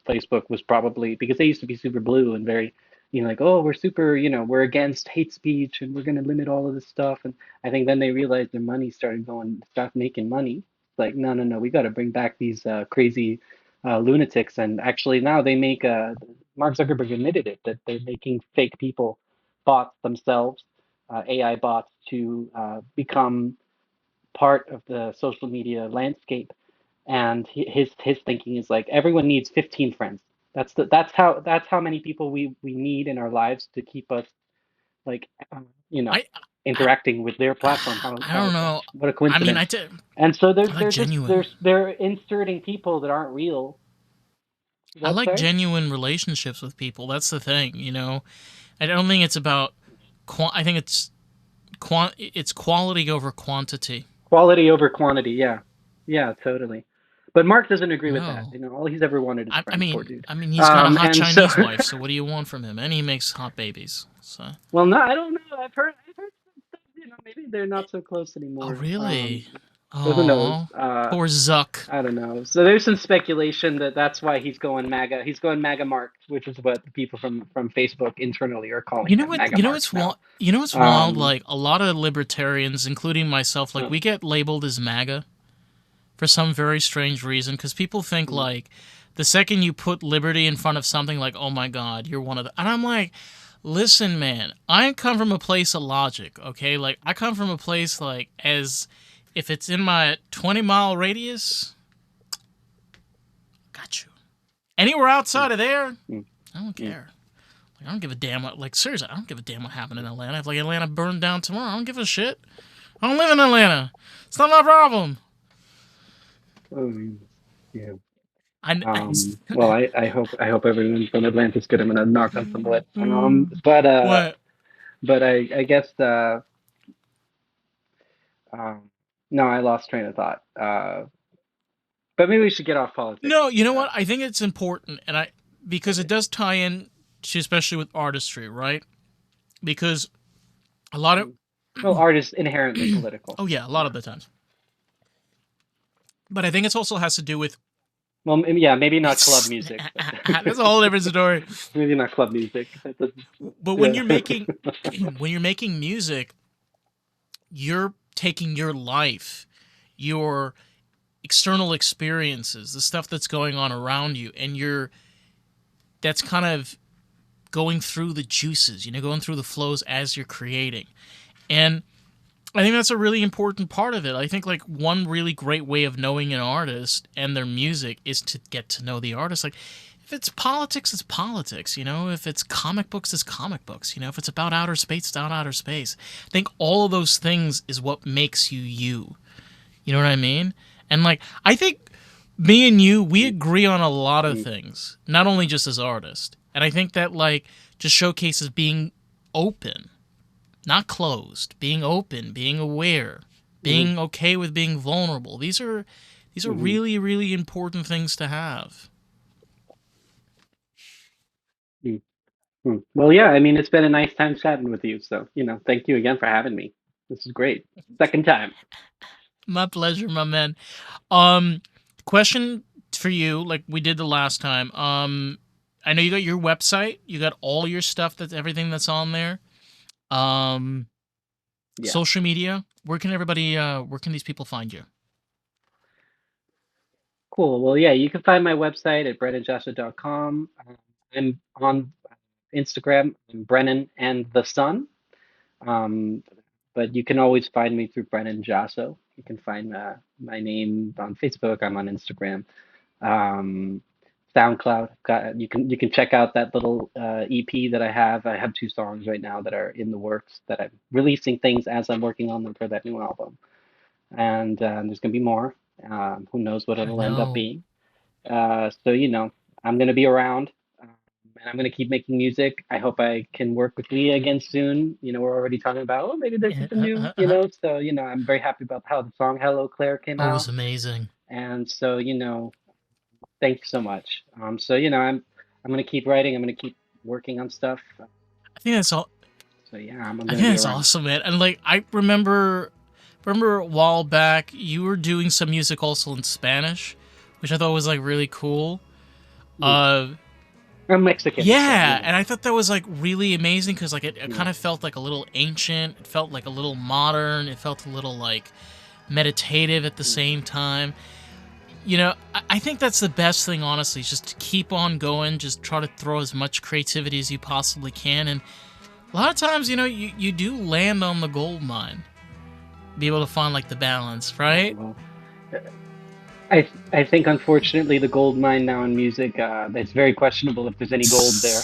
Facebook was probably because they used to be super blue and very, like, oh, we're super, we're against hate speech and we're going to limit all of this stuff. And I think then they realized their money start making money. It's like, no, no, no, we got to bring back these crazy lunatics. And actually now Mark Zuckerberg admitted it, that they're making fake people, bots themselves, AI bots to become part of the social media landscape. And his thinking is like everyone needs 15 friends. That's how many people we need in our lives to keep us like you know I I interacting with their platform. I don't know. What a I mean, coincidence. And so I like genuine. they're inserting people that aren't real. I What, like sorry? genuine relationships with people. That's the thing, I don't think it's about. I think it's quality over quantity. Quality over quantity. Yeah, yeah, totally. But Mark doesn't agree with that. No, All he's ever wanted is I friends. Poor mean, dude. he's got a hot And so Chinese wife. So what do you want from him? And he makes hot babies. So, well, no, I don't know. I've heard some stuff. Maybe they're not so close oh anymore. really? So who knows? Oh, poor Zuck. I don't know. So there's some speculation that that's why he's going MAGA. He's going MAGA Mark, which is what the people from Facebook internally are calling You know him, what? MAGA Mark now. You know what's wild? Um, Like a lot of libertarians, including myself, like uh, we get labeled as MAGA for some very strange reason because people think mm, like the second you put liberty in front of something, like, oh my god, you're one of the. And I'm like, listen, man, I come from a place of logic. Okay, like I come from a place like as if it's in my 20-mile radius, got you. Anywhere mm, outside of there, mm, I don't mm. care. Like, I don't give a damn what. Like seriously, I don't give a damn what happened in Atlanta. If like Atlanta burned down tomorrow, I don't give a shit. I don't live in Atlanta. It's not my problem. Um, yeah. I. Well, I hope everyone from Atlanta's good. I'm gonna knock on some wood. But I guess um, no, I lost train of thought. But maybe we should get off politics. No, you know what? I think it's important, and because it Okay. does tie in to especially with artistry, right? Because a lot of Mm. Well, art is inherently political. oh yeah, a lot Yeah. of the times, but I think it also has to do with Well, yeah, maybe not club It's, music, but that's a whole different story. maybe not club music. That doesn't, But when yeah. you're making when you're making music, you're taking your life, your external experiences, the stuff that's going on around you, and that's kind of going through the juices, going through the flows as you're creating. And I think that's a really important part of it. I think like one really great way of knowing an artist and their music is to get to know the artist. Like if it's politics, it's politics, If it's comic books, it's comic books, If it's about outer space, it's about outer space. I think all of those things is what makes you you. You know what I mean? And like I think me and you, we agree on a lot of things, not only just as artists. And I think that like just showcases being open, not closed, being open, being aware, being okay with being vulnerable. These are really, really important things to have. Well, yeah, I mean, it's been a nice time chatting with you. So, thank you again for having me. This is great. Second time. My pleasure, my man. Um, question for you, like we did the last time. I know you got your website, you got all your stuff, that's everything that's on there. Um, Yeah. Social media, where can these people find you? Cool. Well, yeah, you can find my website at brennanjasso.com. I'm on Instagram, I'm Brennan and the Sun. Um, but you can always find me through Brennan Jasso. You can find my name on Facebook. I'm on Instagram. Um, SoundCloud. You can check out that little EP that I have. I have 2 songs right now that are in the works that I'm releasing things as I'm working on them for that new album. And there's gonna be more. Who knows what I it'll end up know. being? So I'm gonna be around, and I'm gonna keep making music. I hope I can work with Leah again soon. We're already talking about, oh, maybe there's something new. So I'm very happy about how the song "Hello Claire" came Oh, it was out, amazing. and so thank you so much. So I'm gonna keep writing. I'm gonna keep working on stuff. I think that's all. So yeah, I'm I gonna think be that's around. awesome, man. And like I remember a while back you were doing some music also in Spanish, which I thought was like really cool. Mm. Uh, I'm Mexican, so yeah, and I thought that was like really amazing because like it yeah. kind of felt like a little ancient. It felt like a little modern. It felt a little like meditative at the Mm. same time. I think that's the best thing, honestly, is just to keep on going, just try to throw as much creativity as you possibly can. And a lot of times, you do land on the gold mine, be able to find like the balance, right? Well, I think unfortunately the gold mine now in music, it's very questionable if there's any gold there.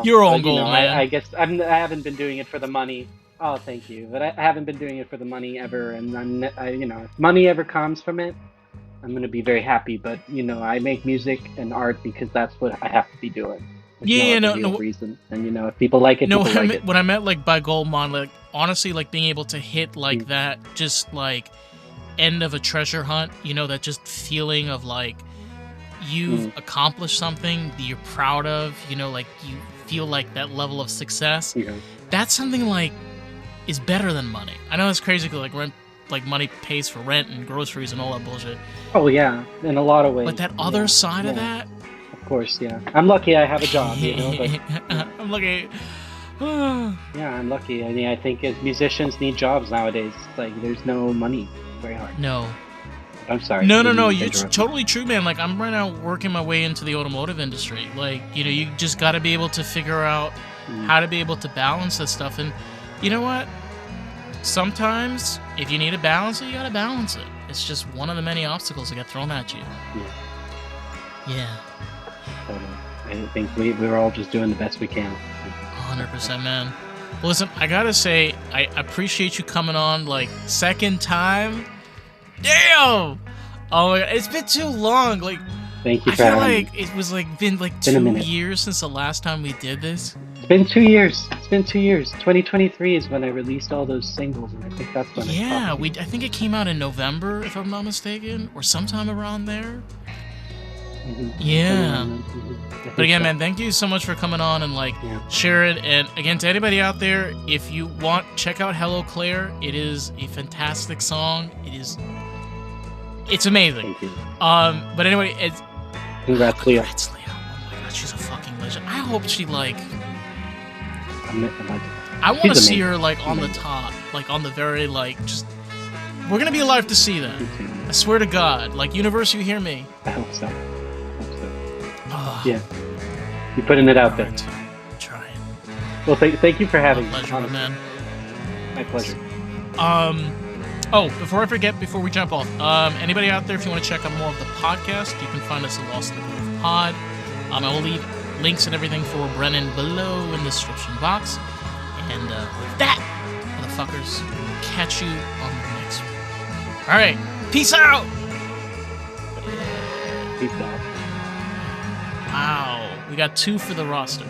Your own But gold, I man. guess I haven't been doing it for the money. Oh, thank you. But I haven't been doing it for the money ever, and if money ever comes from it, I'm gonna be very happy. But I make music and art because that's what I have to be doing. There's Yeah, no yeah, other no, real no, reason. And if people like it, no. people like it. What I meant like by gold mine, like honestly, like being able to hit like Mm, that, just like end of a treasure hunt. That just feeling of like you've mm, accomplished something that you're proud of. Like you feel like that level of success. you know. That's something like is better than money. I know it's crazy because like rent, like money pays for rent and groceries and all that bullshit. Oh yeah, in a lot of But ways. that other Yeah, side of yeah. that, Of course, yeah. I'm lucky I have a job, but yeah. I'm looking. Yeah, I'm lucky. I mean, I think as musicians need jobs nowadays. Like, there's no money. It's very hard. No, I'm sorry. no, no, Didn't no. mean to It's interrupt you. totally true, man. Like I'm right now working my way into the automotive industry. Like you just got to be able to figure out Mm, how to be able to balance that stuff. And you know what? Sometimes if you need to balance it, you got to balance it. It's just one of the many obstacles that get thrown at you. yeah, Yeah, totally. I think we're all just doing the best we can. 100%, man. Well, listen, I gotta say, I appreciate you coming on like second time. Damn! Oh my god, it's been too long. Like Thank you I for feel having like me. it was like been like It's been a 2 minute. years since the last time we did this. It's been 2 years. It's been 2 years. 2023 is when I released all those singles, and I think that's when I Yeah, talked to you. I think it came out in November, if I'm not mistaken, or sometime around there. Somewhere Yeah. around then. I But think again, so. man, thank you so much for coming on and like Yeah. sharing. And again, to anybody out there, if you want, check out Hello Claire. It is a fantastic song. It's amazing. Thank you. But anyway, Congrats, Leah. Congrats, Leah. Oh my god, she's a fucking legend. I hope she I want to see her on the top, on the very just. We're gonna be alive to see that. I swear to God, Universe, you hear me? I hope so. Yeah, you're putting it out there. I'm trying. Well, thank you for having me. My man. My pleasure. Oh, before I forget, before we jump off, anybody out there, if you want to check out more of the podcast, you can find us at Lost in the Groove Pod. I will leave links and everything for Brennan below in the description box. And with that, motherfuckers, we'll catch you on the next one. All right, peace out. Peace out. Wow, we got 2 for the roster.